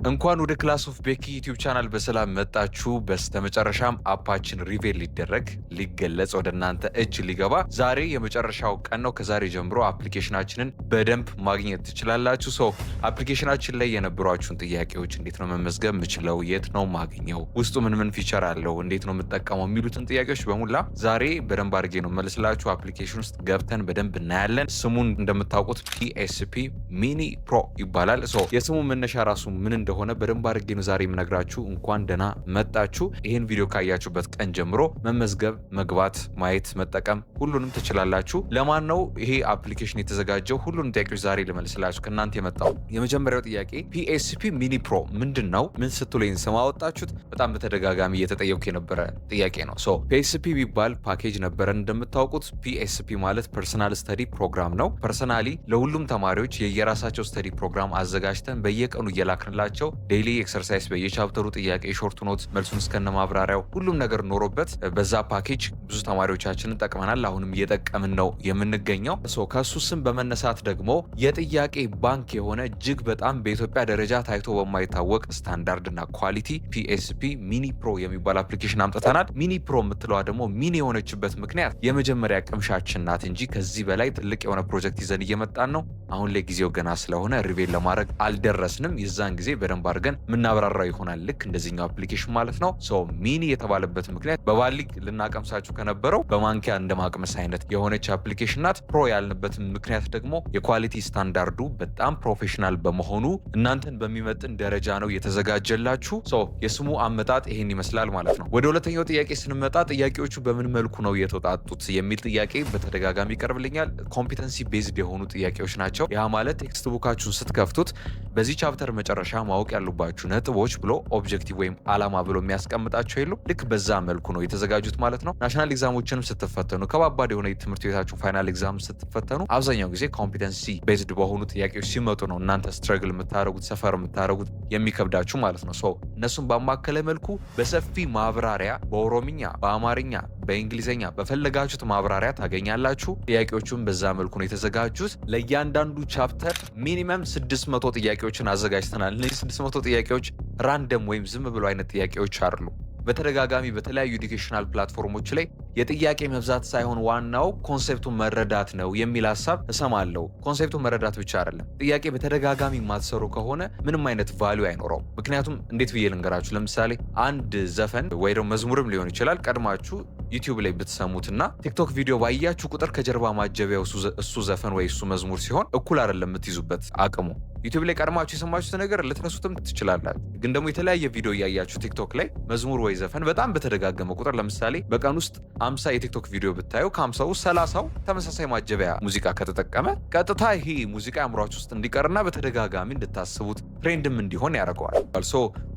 እንኳን ወደ ክላስ ኦፍ ቤኪ ዩቲዩብ ቻናል በሰላም መጣችሁ። በስተመጨረሻም አፓችን ሪቬል ሊገለጽ ወደ እናንተ እጅ ሊገባ ዛሬ የመጨረሻው ቀን ነው። ከዛሬ ጀምሮ አፕሊኬሽናችንን በደንብ ማግኘት ትችላላችሁ። ሶ አፕሊኬሽናችን ላይ የነበሯችሁን ጥያቄዎች እንዴት ነው መመዝገብ የምችለው፣ የት ነው ማግኘው፣ ውስጡ ምን ፊቸር አለው፣ እንዴት ነው የምጠቀመው የሚሉትን ጥያቄዎች በሙላ ዛሬ በደንብ አድርጌ ነው መልስላችሁ። አፕሊኬሽን ውስጥ ገብተን በደንብ እናያለን። ስሙን እንደምታውቁት ፒኤስፒ ሚኒ ፕሮ ይባላል። ሶ የስሙ መነሻ ራሱ ምን እንደሆነ በደንብ አድርጌ ነው ዛሬ የምነግራችሁ። እንኳን ደህና መጣችሁ። ይሄን ቪዲዮ ካያችሁበት ቀን ጀምሮ መመዝገብ፣ መግባት፣ ማየት፣ መጠቀም ሁሉንም ትችላላችሁ። ለማን ነው ይሄ አፕሊኬሽን የተዘጋጀው? ሁሉንም ጥያቄዎች ዛሬ ልመልስላችሁ ከእናንተ የመጣው። የመጀመሪያው ጥያቄ ፒኤስፒ ሚኒ ፕሮ ምንድን ነው? ምን ስትሉኝ ስም አወጣችሁት? በጣም በተደጋጋሚ እየተጠየኩ የነበረ ጥያቄ ነው። ሶ ፒኤስፒ ቢባል ፓኬጅ ነበረን እንደምታውቁት። ፒኤስፒ ማለት ፐርሰናል ስተዲ ፕሮግራም ነው። ፐርሰናሊ ለሁሉም ተማሪዎች የየራሳቸው ስተዲ ፕሮግራም አዘጋጅተን በየቀኑ እየላክንላቸው ዴይሊ ኤክሰርሳይዝ በየቻፕተሩ ጥያቄ፣ ሾርት ኖት መልሱን እስከነ ማብራሪያው ሁሉም ነገር ኖሮበት በዛ ፓኬጅ ብዙ ተማሪዎቻችንን ጠቅመናል። አሁንም እየጠቀምን ነው የምንገኘው። ከሱ ስም በመነሳት ደግሞ የጥያቄ ባንክ የሆነ እጅግ በጣም በኢትዮጵያ ደረጃ ታይቶ በማይታወቅ ስታንዳርድ እና ኳሊቲ ፒኤስፒ ሚኒ ፕሮ የሚባል አፕሊኬሽን አምጥተናል። ሚኒ ፕሮ የምትለዋ ደግሞ ሚኒ የሆነችበት ምክንያት የመጀመሪያ ቅምሻችን ናት እንጂ ከዚህ በላይ ትልቅ የሆነ ፕሮጀክት ይዘን እየመጣን ነው። አሁን ላይ ጊዜው ገና ስለሆነ ሪቬል ለማድረግ አልደረስንም። የዛን ጊዜ በደንብ አድርገን የምናብራራው ይሆናል። ልክ እንደዚህኛው አፕሊኬሽን ማለት ነው። ሚኒ የተባለበት ምክንያት በባሊግ ልናቀምሳችሁ ከነበረው በማንኪያ እንደማቅመስ አይነት የሆነች አፕሊኬሽን ናት። ፕሮ ያልንበትም ምክንያት ደግሞ የኳሊቲ ስታንዳርዱ በጣም ፕሮፌሽናል በመሆኑ እናንተን በሚመጥን ደረጃ ነው የተዘጋጀላችሁ። የስሙ አመጣጥ ይሄን ይመስላል ማለት ነው። ወደ ሁለተኛው ጥያቄ ስንመጣ ጥያቄዎቹ በምን መልኩ ነው የተወጣጡት የሚል ጥያቄ በተደጋጋሚ ይቀርብልኛል። ኮምፒተንሲ ቤዝድ የሆኑ ጥያቄዎች ናቸው። ያ ማለት ቴክስት ቡካችሁን ስትከፍቱት በዚህ ቻፕተር መጨረሻ ማወቅ ያሉባችሁ ነጥቦች ብሎ ኦብጀክቲቭ ወይም አላማ ብሎ የሚያስቀምጣቸው የሉ። ልክ በዛ መልኩ ነው የተዘጋጁት ማለት ነው። ናሽናል ኤግዛሞችንም ስትፈተኑ፣ ከባባድ የሆነ የትምህርት ቤታችሁ ፋይናል ኤግዛም ስትፈተኑ አብዛኛው ጊዜ ኮምፒተንሲ ቤዝድ በሆኑ ጥያቄዎች ሲመጡ ነው እናንተ ስትረግል የምታደረጉት፣ ሰፈር የምታደረጉት፣ የሚከብዳችሁ ማለት ነው። እነሱም ባማከለ መልኩ በሰፊ ማብራሪያ በኦሮምኛ፣ በአማርኛ፣ በእንግሊዝኛ በፈለጋችሁት ማብራሪያ ታገኛላችሁ። ጥያቄዎቹም በዛ መልኩ ነው የተዘጋጁት። ለእያንዳንዱ ቻፕተር ሚኒመም 600 ጥያቄዎችን አዘጋጅተናል። እነዚህ 600 ጥያቄዎች ራንደም ወይም ዝም ብሎ አይነት ጥያቄዎች አይደሉ። በተደጋጋሚ በተለያዩ ኤዱኬሽናል ፕላትፎርሞች ላይ የጥያቄ መብዛት ሳይሆን ዋናው ኮንሴፕቱን መረዳት ነው የሚል ሀሳብ እሰማለሁ። ኮንሴፕቱን መረዳት ብቻ አይደለም። ጥያቄ በተደጋጋሚ የማትሰሩ ከሆነ ምንም አይነት ቫሊዩ አይኖረውም። ምክንያቱም እንዴት ብዬ ልንገራችሁ፣ ለምሳሌ አንድ ዘፈን ወይ ደግሞ መዝሙርም ሊሆን ይችላል ቀድማችሁ ዩቲዩብ ላይ ብትሰሙትና ቲክቶክ ቪዲዮ ባያችሁ ቁጥር ከጀርባ ማጀቢያው እሱ ዘፈን ወይ እሱ መዝሙር ሲሆን እኩል አይደለም የምትይዙበት አቅሙ። ዩቲዩብ ላይ ቀድማችሁ የሰማችሁት ነገር ልትረሱትም ትችላላችሁ። ግን ደግሞ የተለያየ ቪዲዮ እያያችሁ ቲክቶክ ላይ መዝሙር ወይ ዘፈን በጣም በተደጋገመ ቁጥር ለምሳሌ በቀን ውስጥ 50 የቲክቶክ ቪዲዮ ብታዩ ከ50 ውስጥ 30ው ተመሳሳይ ማጀቢያ ሙዚቃ ከተጠቀመ ቀጥታ ይሄ ሙዚቃ አእምሯችሁ ውስጥ እንዲቀርና በተደጋጋሚ እንድታስቡት ትሬንድም እንዲሆን ያደርገዋል።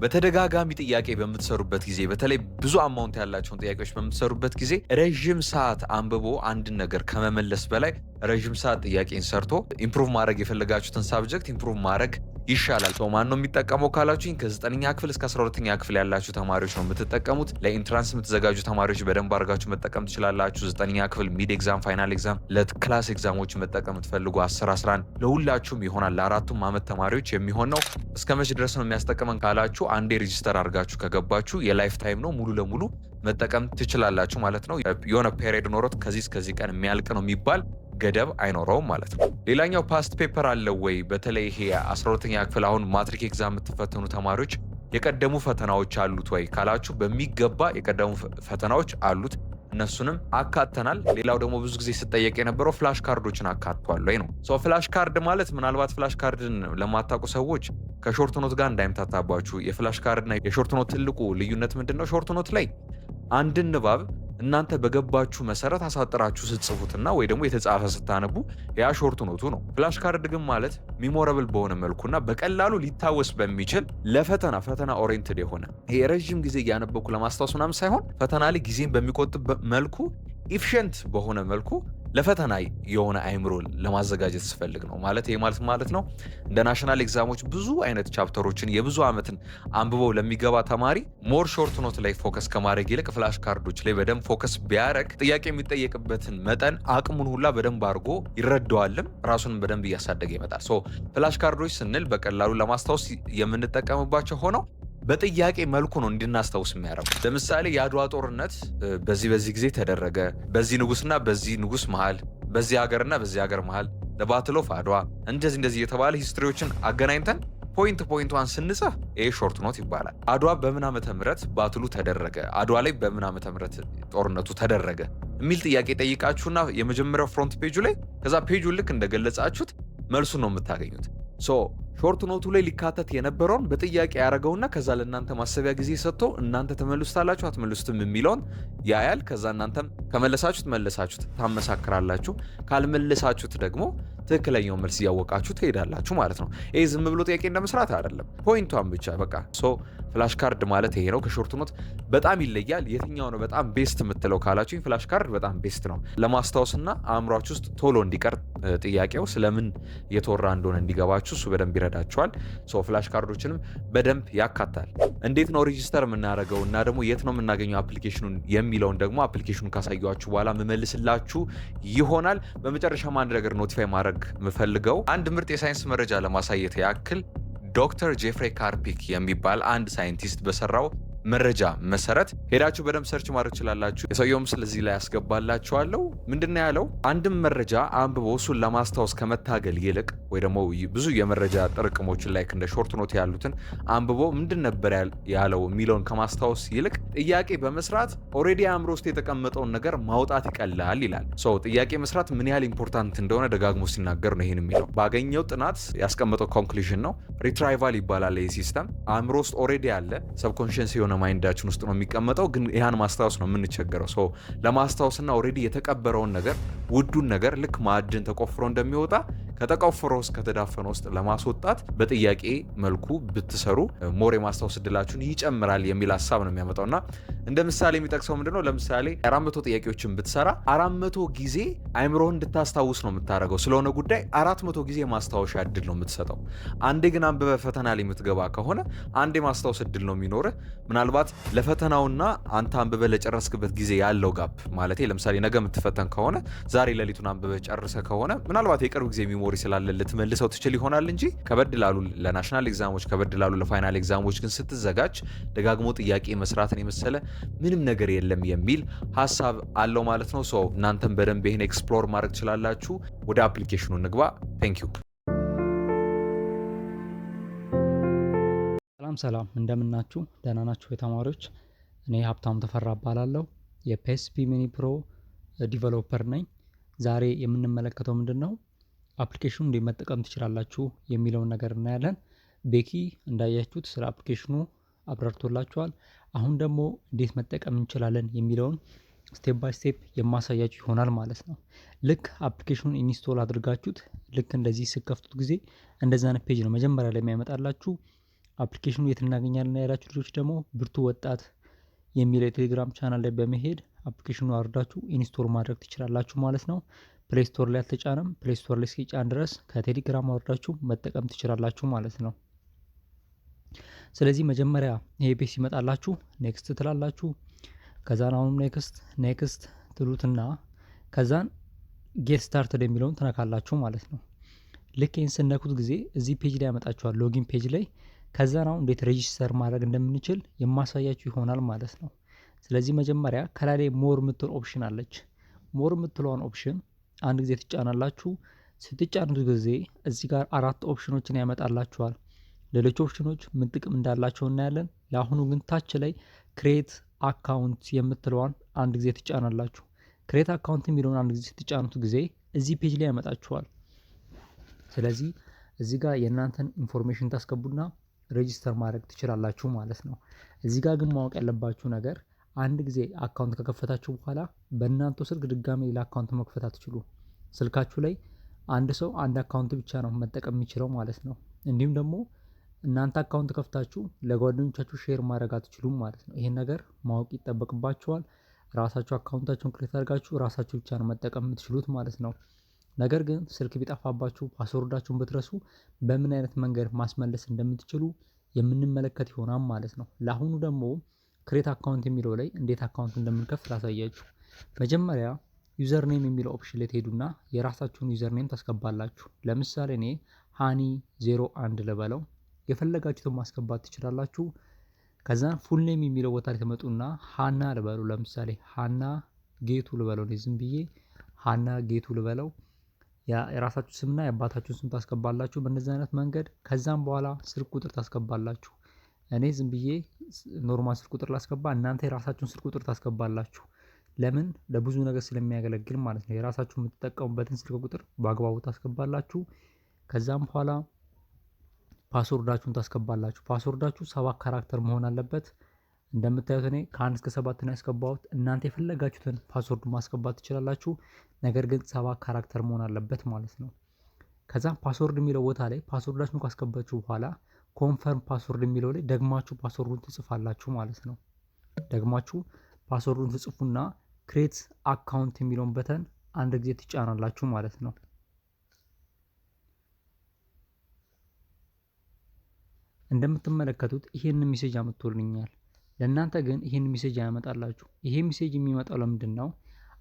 በተደጋጋሚ ጥያቄ በምትሰሩበት ጊዜ፣ በተለይ ብዙ አማውንት ያላቸውን ጥያቄዎች በምትሰሩበት ጊዜ ረዥም ሰዓት አንብቦ አንድን ነገር ከመመለስ በላይ ረዥም ሰዓት ጥያቄን ሰርቶ ኢምፕሩቭ ማድረግ የፈለጋችሁትን ሳብጀክት ኢምፕሩቭ ማድረግ ይሻላል። ማን ነው የሚጠቀመው ካላችሁኝ ከ9ኛ ክፍል እስከ 12ኛ ክፍል ያላችሁ ተማሪዎች ነው የምትጠቀሙት። ለኢንትራንስ የምትዘጋጁ ተማሪዎች በደንብ አድርጋችሁ መጠቀም ትችላላችሁ። 9ኛ ክፍል ሚድ ኤግዛም፣ ፋይናል ኤግዛም፣ ለክላስ ኤግዛሞች መጠቀም የምትፈልጉ 10፣ 11 ለሁላችሁም ይሆናል። ለአራቱም ዓመት ተማሪዎች የሚሆን ነው። እስከ መቼ ድረስ ነው የሚያስጠቅመን ካላችሁ አንዴ ሬጂስተር አድርጋችሁ ከገባችሁ የላይፍ ታይም ነው፣ ሙሉ ለሙሉ መጠቀም ትችላላችሁ ማለት ነው። የሆነ ፔሪድ ኖሮት ከዚህ እስከዚህ ቀን የሚያልቅ ነው የሚባል ገደብ አይኖረውም ማለት ነው። ሌላኛው ፓስት ፔፐር አለው ወይ? በተለይ ይሄ 12ኛ ክፍል አሁን ማትሪክ ኤግዛም የምትፈተኑ ተማሪዎች የቀደሙ ፈተናዎች አሉት ወይ ካላችሁ በሚገባ የቀደሙ ፈተናዎች አሉት። እነሱንም አካተናል። ሌላው ደግሞ ብዙ ጊዜ ስጠየቅ የነበረው ፍላሽ ካርዶችን አካቷል ወይ ነው። ፍላሽ ካርድ ማለት ምናልባት ፍላሽ ካርድን ለማታውቁ ሰዎች ከሾርት ኖት ጋር እንዳይምታታባችሁ። የፍላሽ ካርድና የሾርት ኖት ትልቁ ልዩነት ምንድን ነው? ሾርት ኖት ላይ አንድን ንባብ እናንተ በገባችሁ መሰረት አሳጥራችሁ ስትጽፉትና ወይ ደግሞ የተጻፈ ስታነቡ ያ ሾርት ኖቱ ነው። ፍላሽ ካርድ ግን ማለት ሚሞራብል በሆነ መልኩና በቀላሉ ሊታወስ በሚችል ለፈተና ኦሪየንትድ የሆነ ይሄ ረዥም ጊዜ እያነበብኩ ለማስታወስ ምናምን ሳይሆን ፈተና ላይ ጊዜን በሚቆጥብ መልኩ ኢፊሽንት በሆነ መልኩ ለፈተና የሆነ አይምሮ ለማዘጋጀት ስፈልግ ነው። ማለት ይሄ ማለት ነው እንደ ናሽናል ኤግዛሞች ብዙ አይነት ቻፕተሮችን የብዙ ዓመትን አንብበው ለሚገባ ተማሪ ሞር ሾርት ኖት ላይ ፎከስ ከማድረግ ይልቅ ፍላሽ ካርዶች ላይ በደንብ ፎከስ ቢያደርግ ጥያቄ የሚጠየቅበትን መጠን አቅሙን ሁላ በደንብ አድርጎ ይረዳዋልም ራሱንም በደንብ እያሳደገ ይመጣል። ፍላሽ ካርዶች ስንል በቀላሉ ለማስታወስ የምንጠቀምባቸው ሆነው በጥያቄ መልኩ ነው እንድናስታውስ የሚያደርጉ። ለምሳሌ የአድዋ ጦርነት በዚህ ጊዜ ተደረገ፣ በዚህ ንጉስና በዚህ ንጉስ መሃል፣ በዚህ ሀገርና በዚህ ሀገር መሃል፣ ለባትል ኦፍ አድዋ እንደዚህ እየተባለ ሂስትሪዎችን አገናኝተን ፖይንቷን ስንጽፍ ይሄ ሾርት ኖት ይባላል። አድዋ በምን ዓመተ ምህረት ባትሉ ተደረገ፣ አድዋ ላይ በምን ዓመተ ምህረት ጦርነቱ ተደረገ የሚል ጥያቄ ጠይቃችሁና የመጀመሪያው ፍሮንት ፔጁ ላይ ከዛ ፔጁን ልክ እንደገለጻችሁት መልሱን ነው የምታገኙት። ሾርት ኖቱ ላይ ሊካተት የነበረውን በጥያቄ ያደረገውና ከዛ ለእናንተ ማሰቢያ ጊዜ ሰጥቶ እናንተ ተመልሱታላችሁ አትመልሱትም የሚለውን ያያል። ከዛ እናንተም ከመለሳችሁት መለሳችሁት ታመሳክራላችሁ፣ ካልመለሳችሁት ደግሞ ትክክለኛው መልስ እያወቃችሁ ትሄዳላችሁ ማለት ነው። ይሄ ዝም ብሎ ጥያቄ እንደመስራት አይደለም፣ ፖይንቷን ብቻ በቃ። ፍላሽ ካርድ ማለት ይሄ ነው። ከሾርት ኖት በጣም ይለያል። የትኛው ነው በጣም ቤስት የምትለው ካላችሁኝ፣ ፍላሽ ካርድ በጣም ቤስት ነው ለማስታወስና አእምሯችሁ ውስጥ ቶሎ እንዲቀር ጥያቄው ስለምን እየተወራ እንደሆነ እንዲገባችሁ እሱ በደንብ ይረዳችኋል። ፍላሽ ካርዶችንም በደንብ ያካታል። እንዴት ነው ሬጂስተር የምናደርገው እና ደግሞ የት ነው የምናገኘው አፕሊኬሽኑን የሚለውን ደግሞ አፕሊኬሽኑን ካሳየኋችሁ በኋላ የምመልስላችሁ ይሆናል። በመጨረሻም አንድ ነገር ኖቲፋይ ማድረግ የምፈልገው አንድ ምርጥ የሳይንስ መረጃ ለማሳየት ያክል ዶክተር ጄፍሬ ካርፒክ የሚባል አንድ ሳይንቲስት በሰራው መረጃ መሰረት ሄዳችሁ በደንብ ሰርች ማድረግ ትችላላችሁ። የሰውየው ምስል እዚህ ላይ ያስገባላችኋለሁ። ምንድነው ያለው? አንድም መረጃ አንብቦ እሱን ለማስታወስ ከመታገል ይልቅ ወይ ደግሞ ብዙ የመረጃ ጥርቅሞችን ላይ እንደ ሾርት ኖት ያሉትን አንብቦ ምንድን ነበር ያለው የሚለውን ከማስታወስ ይልቅ ጥያቄ በመስራት ኦልሬዲ አእምሮ ውስጥ የተቀመጠውን ነገር ማውጣት ይቀላል ይላል። ጥያቄ መስራት ምን ያህል ኢምፖርታንት እንደሆነ ደጋግሞ ሲናገር ነው ይህን የሚለው። ባገኘው ጥናት ያስቀመጠው ኮንክሉዥን ነው። ሪትራይቫል ይባላል። ይህ ሲስተም አእምሮ ውስጥ ኦልሬዲ ያለ ሰብኮንሽንስ የሆነ ማይንዳችን ውስጥ ነው የሚቀመጠው፣ ግን ያን ማስታወስ ነው የምንቸገረው። ለማስታወስና ኦልሬዲ የተቀበረውን ነገር ውዱን ነገር ልክ ማዕድን ተቆፍሮ እንደሚወጣ ከተቆፈረ ውስጥ ከተዳፈነ ውስጥ ለማስወጣት በጥያቄ መልኩ ብትሰሩ ሞር የማስታወስ እድላችሁን ይጨምራል የሚል ሀሳብ ነው የሚያመጣውና እንደ ምሳሌ የሚጠቅሰው ምንድነው? ለምሳሌ 400 ጥያቄዎችን ብትሰራ 400 ጊዜ አይምሮህን እንድታስታውስ ነው የምታደርገው። ስለሆነ ጉዳይ 400 ጊዜ ማስታወሻ እድል ነው የምትሰጠው። አንዴ ግን አንብበ ፈተና ላይ የምትገባ ከሆነ አንዴ ማስታወስ እድል ነው የሚኖርህ። ምናልባት ለፈተናውና አንተ አንብበ ለጨረስክበት ጊዜ ያለው ጋፕ ማለት ለምሳሌ ነገ የምትፈተን ከሆነ ዛሬ ሌሊቱን አንብበ ጨርሰ ከሆነ ምናልባት የቅርብ ጊዜ ሚሞሪ ስላለ ልትመልሰው ትችል ይሆናል እንጂ ከበድ ላሉ ለናሽናል ኤግዛሞች ከበድ ላሉ ለፋይናል ኤግዛሞች ግን ስትዘጋጅ ደጋግሞ ጥያቄ መስራትን የመሰለ ምንም ነገር የለም የሚል ሀሳብ አለው ማለት ነው። እናንተም በደንብ ይሄን ኤክስፕሎር ማድረግ ትችላላችሁ። ወደ አፕሊኬሽኑ እንግባ። ቴንክ ዩ። ሰላም እንደምናችሁ፣ ደህና ናችሁ የተማሪዎች? እኔ ሀብታሙ ተፈራ እባላለሁ። የፒኤችፒ ሚኒ ፕሮ ዲቨሎፐር ነኝ። ዛሬ የምንመለከተው ምንድን ነው አፕሊኬሽኑ እንዴት መጠቀም ትችላላችሁ የሚለውን ነገር እናያለን። ቤኪ እንዳያችሁት ስለ አፕሊኬሽኑ አብራርቶላችኋል። አሁን ደግሞ እንዴት መጠቀም እንችላለን የሚለውን ስቴፕ ባይ ስቴፕ የማሳያችሁ ይሆናል ማለት ነው። ልክ አፕሊኬሽኑን ኢንስቶል አድርጋችሁት ልክ እንደዚህ ስከፍቱት ጊዜ እንደዚህ አይነት ፔጅ ነው መጀመሪያ ላይ የሚያመጣላችሁ። አፕሊኬሽኑ የት እናገኛለን ያላችሁ ልጆች ደግሞ ብርቱ ወጣት የሚለው የቴሌግራም ቻናል ላይ በመሄድ አፕሊኬሽኑ አውርዳችሁ ኢንስቶል ማድረግ ትችላላችሁ ማለት ነው። ፕሌይ ስቶር ላይ አልተጫነም። ፕሌይ ስቶር ላይ እስኪጫን ድረስ ከቴሌግራም አውርዳችሁ መጠቀም ትችላላችሁ ማለት ነው። ስለዚህ መጀመሪያ ይሄ ፔጅ ሲመጣላችሁ ኔክስት ትላላችሁ። ከዛን አሁንም ኔክስት ትሉትና ከዛን ጌት ስታርትድ የሚለውን ትነካላችሁ ማለት ነው። ልክ ይህን ስነኩት ጊዜ እዚህ ፔጅ ላይ ያመጣችኋል፣ ሎጊን ፔጅ ላይ። ከዛን አሁን እንዴት ሬጂስተር ማድረግ እንደምንችል የማሳያችሁ ይሆናል ማለት ነው። ስለዚህ መጀመሪያ ከላይ ላይ ሞር የምትል ኦፕሽን አለች። ሞር የምትለዋን ኦፕሽን አንድ ጊዜ ትጫናላችሁ። ስትጫኑት ጊዜ እዚህ ጋር 4 ኦፕሽኖችን ያመጣላችኋል። ሌሎች ኦፕሽኖች ምን ጥቅም እንዳላቸው እናያለን። ለአሁኑ ግን ታች ላይ ክሬት አካውንት የምትለዋን አንድ ጊዜ ትጫናላችሁ። ክሬት አካውንት የሚለውን አንድ ጊዜ ስትጫኑት ጊዜ እዚህ ፔጅ ላይ ያመጣችኋል። ስለዚህ እዚህ ጋር የእናንተን ኢንፎርሜሽን ታስገቡና ሬጂስተር ማድረግ ትችላላችሁ ማለት ነው። እዚህ ጋር ግን ማወቅ ያለባችሁ ነገር አንድ ጊዜ አካውንት ከከፈታችሁ በኋላ በእናንተው ስልክ ድጋሜ ሌላ አካውንት መክፈት አትችሉ። ስልካችሁ ላይ አንድ ሰው አንድ አካውንት ብቻ ነው መጠቀም የሚችለው ማለት ነው። እንዲሁም ደግሞ እናንተ አካውንት ከፍታችሁ ለጓደኞቻችሁ ሼር ማድረግ አትችሉም ማለት ነው። ይሄን ነገር ማወቅ ይጠበቅባችኋል። ራሳችሁ አካውንታችሁን ክሬት አድርጋችሁ ራሳችሁ ብቻ ነው መጠቀም የምትችሉት ማለት ነው። ነገር ግን ስልክ ቢጠፋባችሁ ፓስወርዳችሁን ብትረሱ በምን አይነት መንገድ ማስመለስ እንደምትችሉ የምንመለከት ይሆናል ማለት ነው። ለአሁኑ ደግሞ ክሬት አካውንት የሚለው ላይ እንዴት አካውንት እንደምንከፍት ላሳያችሁ። መጀመሪያ ዩዘር ኔም የሚለው ኦፕሽን ላይ ትሄዱና የራሳችሁን ዩዘር ኔም ታስገባላችሁ። ለምሳሌ እኔ ሃኒ 01 ልበለው፣ የፈለጋችሁትን ማስገባት ትችላላችሁ። ከዛ ፉል ኔም የሚለው ቦታ ላይ ትመጡና ሃና ልበሉ። ለምሳሌ ሃና ጌቱ ልበለው፣ ዝም ብዬ ሃና ጌቱ ልበለው። የራሳችሁ ስምና የአባታችሁን ስም ታስገባላችሁ በእንደዚህ አይነት መንገድ። ከዛም በኋላ ስልክ ቁጥር ታስገባላችሁ። እኔ ዝም ብዬ ኖርማል ስልክ ቁጥር ላስገባ፣ እናንተ የራሳችሁን ስልክ ቁጥር ታስገባላችሁ። ለምን? ለብዙ ነገር ስለሚያገለግል ማለት ነው። የራሳችሁ የምትጠቀሙበትን ስልክ ቁጥር በአግባቡ ታስገባላችሁ። ከዛም በኋላ ፓስወርዳችሁን ታስገባላችሁ። ፓስወርዳችሁ 7 ካራክተር መሆን አለበት። እንደምታዩት እኔ ከ1 እስከ 7 ነው ያስገባሁት። እናንተ የፈለጋችሁትን ፓስወርድ ማስገባት ትችላላችሁ። ነገር ግን 7 ካራክተር መሆን አለበት ማለት ነው። ከዛ ፓስወርድ የሚለው ቦታ ላይ ፓስወርዳችሁን ካስገባችሁ በኋላ ኮንፈርም ፓስወርድ የሚለው ላይ ደግማችሁ ፓስወርዱን ትጽፋላችሁ ማለት ነው። ደግማችሁ ፓስወርዱን ትጽፉና ክሬት አካውንት የሚለውን በተን አንድ ጊዜ ትጫናላችሁ ማለት ነው። እንደምትመለከቱት ይሄንን ሜሴጅ አመጥቶልኛል። ለእናንተ ግን ይሄን ሜሴጅ አያመጣላችሁ። ይሄ ሜሴጅ የሚመጣው ለምንድን ነው?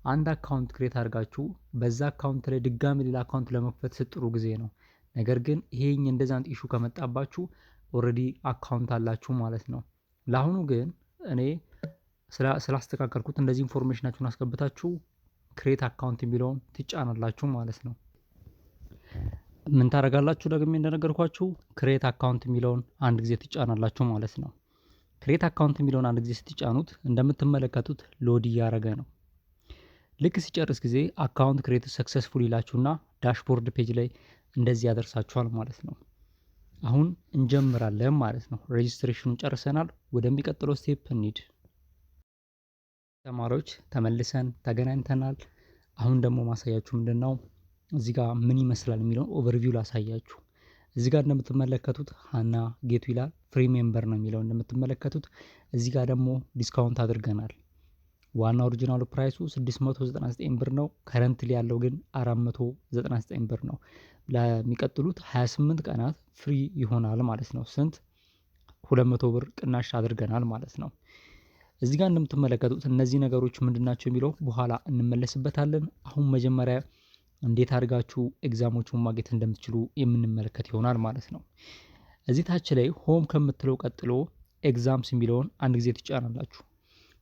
አንድ አካውንት ክሬት አድርጋችሁ በዛ አካውንት ላይ ድጋሚ ሌላ አካውንት ለመክፈት ስትጥሩ ጊዜ ነው። ነገር ግን ይሄኝ እንደዛ አንድ ኢሹ ከመጣባችሁ ኦልሬዲ አካውንት አላችሁ ማለት ነው። ለአሁኑ ግን እኔ ስላስተካከልኩት እንደዚህ ኢንፎርሜሽናችሁን አስገብታችሁ ክሬት አካውንት የሚለውን ትጫናላችሁ ማለት ነው። ምን ታደርጋላችሁ? ደግሞ እንደነገርኳችሁ ክሬት አካውንት የሚለውን አንድ ጊዜ ትጫናላችሁ ማለት ነው። ክሬት አካውንት የሚለውን አንድ ጊዜ ስትጫኑት እንደምትመለከቱት ሎድ እያደረገ ነው። ልክ ሲጨርስ ጊዜ አካውንት ክሬት ሰክሰስፉል ይላችሁና ዳሽቦርድ ፔጅ ላይ እንደዚህ ያደርሳችኋል ማለት ነው። አሁን እንጀምራለን ማለት ነው። ሬጅስትሬሽኑን ጨርሰናል። ወደሚቀጥለው ስቴፕ እንሂድ። ተማሪዎች ተመልሰን ተገናኝተናል። አሁን ደግሞ ማሳያችሁ ምንድነው እዚህ ጋር ምን ይመስላል የሚለውን ኦቨርቪው ላሳያችሁ። እዚህ ጋር እንደምትመለከቱት ሃና ጌቱ ይላል። ፍሪ ሜምበር ነው የሚለው እንደምትመለከቱት። እዚህ ጋር ደግሞ ዲስካውንት አድርገናል። ዋና ኦሪጂናሉ ፕራይሱ 699 ብር ነው። ከረንትሊ ያለው ግን 499 ብር ነው። ለሚቀጥሉት 28 ቀናት ፍሪ ይሆናል ማለት ነው። ስንት? 200 ብር ቅናሽ አድርገናል ማለት ነው። እዚህ ጋር እንደምትመለከቱት እነዚህ ነገሮች ምንድናቸው የሚለው በኋላ እንመለስበታለን። አሁን መጀመሪያ እንዴት አድርጋችሁ ኤግዛሞቹን ማግኘት እንደምትችሉ የምንመለከት ይሆናል ማለት ነው። እዚህ ታች ላይ ሆም ከምትለው ቀጥሎ ኤግዛምስ የሚለውን አንድ ጊዜ ትጫናላችሁ።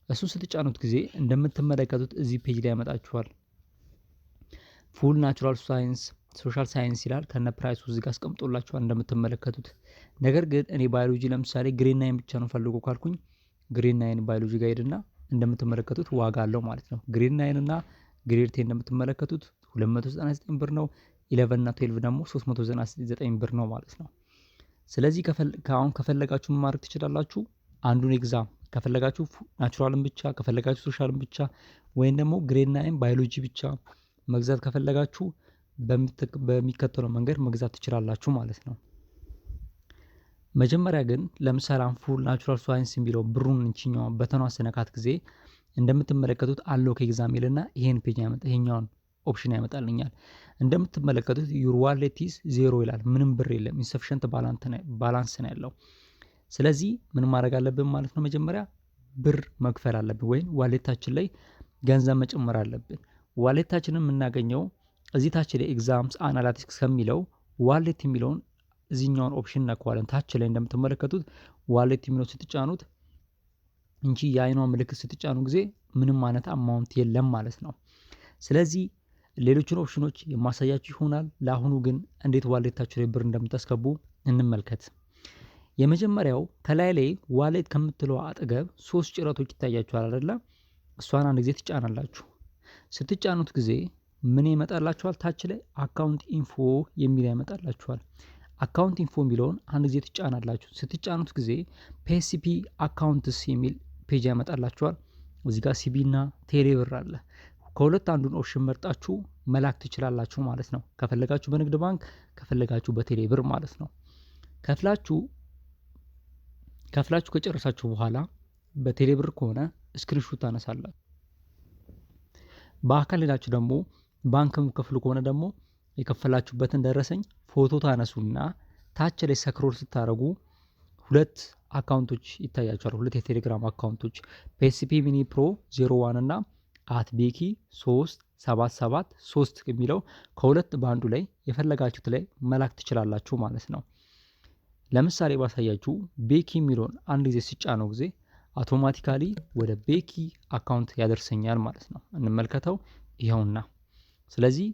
እሱ ስትጫኑት ጊዜ እንደምትመለከቱት እዚህ ፔጅ ላይ ያመጣችኋል። ፉል ናቹራል ሳይንስ፣ ሶሻል ሳይንስ ይላል። ከነ ፕራይሱ እዚህ ጋር አስቀምጦላችኋል እንደምትመለከቱት። ነገር ግን እኔ ባዮሎጂ ለምሳሌ ግሬድ 9 ብቻ ነው ፈልጎ ካልኩኝ ግሬድ 9 ባዮሎጂ ጋር ሄድና እንደምትመለከቱት ዋጋ አለው ማለት ነው። ግሬድ 9 እና ግሬድ 10 እንደምትመለከቱት 299 ብር ነው። 11 እና 12 ደግሞ 399 ብር ነው ማለት ነው። ስለዚህ አሁን ከፈለጋችሁ ማድረግ ትችላላችሁ። አንዱን ኤግዛም ከፈለጋችሁ ናቹራልን ብቻ፣ ከፈለጋችሁ ሶሻልን ብቻ ወይም ደግሞ ግሬድ 9 ባዮሎጂ ብቻ መግዛት ከፈለጋችሁ በሚከተለው መንገድ መግዛት ትችላላችሁ ማለት ነው። መጀመሪያ ግን ለምሳሌ ፉል ናቹራል ሳይንስ የሚለው ብሩን እንችኛው በተኗ ስነካት ጊዜ እንደምትመለከቱት አለው ከኤግዛም ይልና ይሄን ፔጅ ያመጣ ይሄኛውን ኦፕሽን ያመጣልኛል። እንደምትመለከቱት ዩር ዋሌት ኢዝ 0 ይላል። ምንም ብር የለም። ኢንሰፊሽንት ባላንስ ነው ያለው። ስለዚህ ምን ማድረግ አለብን ማለት ነው? መጀመሪያ ብር መክፈል አለብን ወይም ዋሌታችን ላይ ገንዘብ መጨመር አለብን። ዋሌታችንን የምናገኘው እዚህ ታች ላይ ኤግዛምስ አናላቲክስ ከሚለው ዋሌት የሚለውን እዚህኛውን ኦፕሽን ነካዋለን። ታች ላይ እንደምትመለከቱት ዋሌት የሚለው ስትጫኑት እንጂ የአይኗ ምልክት ስትጫኑ ጊዜ ምንም አይነት አማውንት የለም ማለት ነው። ስለዚህ ሌሎችን ኦፕሽኖች የማሳያችሁ ይሆናል። ለአሁኑ ግን እንዴት ዋሌታችሁ ላይ ብር እንደምታስገቡ እንመልከት። የመጀመሪያው ከላይ ላይ ዋሌት ከምትለው አጠገብ 3 ጭረቶች ይታያችኋል አይደለ? እሷን አንድ ጊዜ ትጫናላችሁ። ስትጫኑት ጊዜ ምን ይመጣላችኋል? ታች ላይ አካውንት ኢንፎ የሚል ያመጣላችኋል። አካውንት ኢንፎ የሚለውን አንድ ጊዜ ትጫናላችሁ። ስትጫኑት ጊዜ ፒኤስሲፒ አካውንትስ የሚል ፔጅ ያመጣላችኋል። እዚህ ጋር ሲቢ እና ቴሌብር አለ። ከሁለት አንዱን ኦፕሽን መርጣችሁ መላክ ትችላላችሁ ማለት ነው። ከፈለጋችሁ በንግድ ባንክ፣ ከፈለጋችሁ በቴሌብር ማለት ነው። ከፍላችሁ ከጨረሳችሁ በኋላ በቴሌብር ከሆነ ስክሪንሾት ታነሳላችሁ። በአካል ሄዳችሁ ደግሞ ባንክ የምትከፍሉ ከሆነ ደግሞ የከፈላችሁበትን ደረሰኝ ፎቶ ታነሱና ታች ላይ ስክሮል ስታደርጉ ሁለት አካውንቶች ይታያቸዋል። ሁለት የቴሌግራም አካውንቶች ፒኤስፒ ሚኒ ፕሮ 01 እና @ቤኪ 3773 የሚለው ከሁለት በአንዱ ላይ የፈለጋችሁት ላይ መላክ ትችላላችሁ ማለት ነው። ለምሳሌ ባሳያችሁ ቤኪ የሚለውን አንድ ጊዜ ሲጫነው ጊዜ አውቶማቲካሊ ወደ ቤኪ አካውንት ያደርሰኛል ማለት ነው። እንመልከተው፣ ይኸውና። ስለዚህ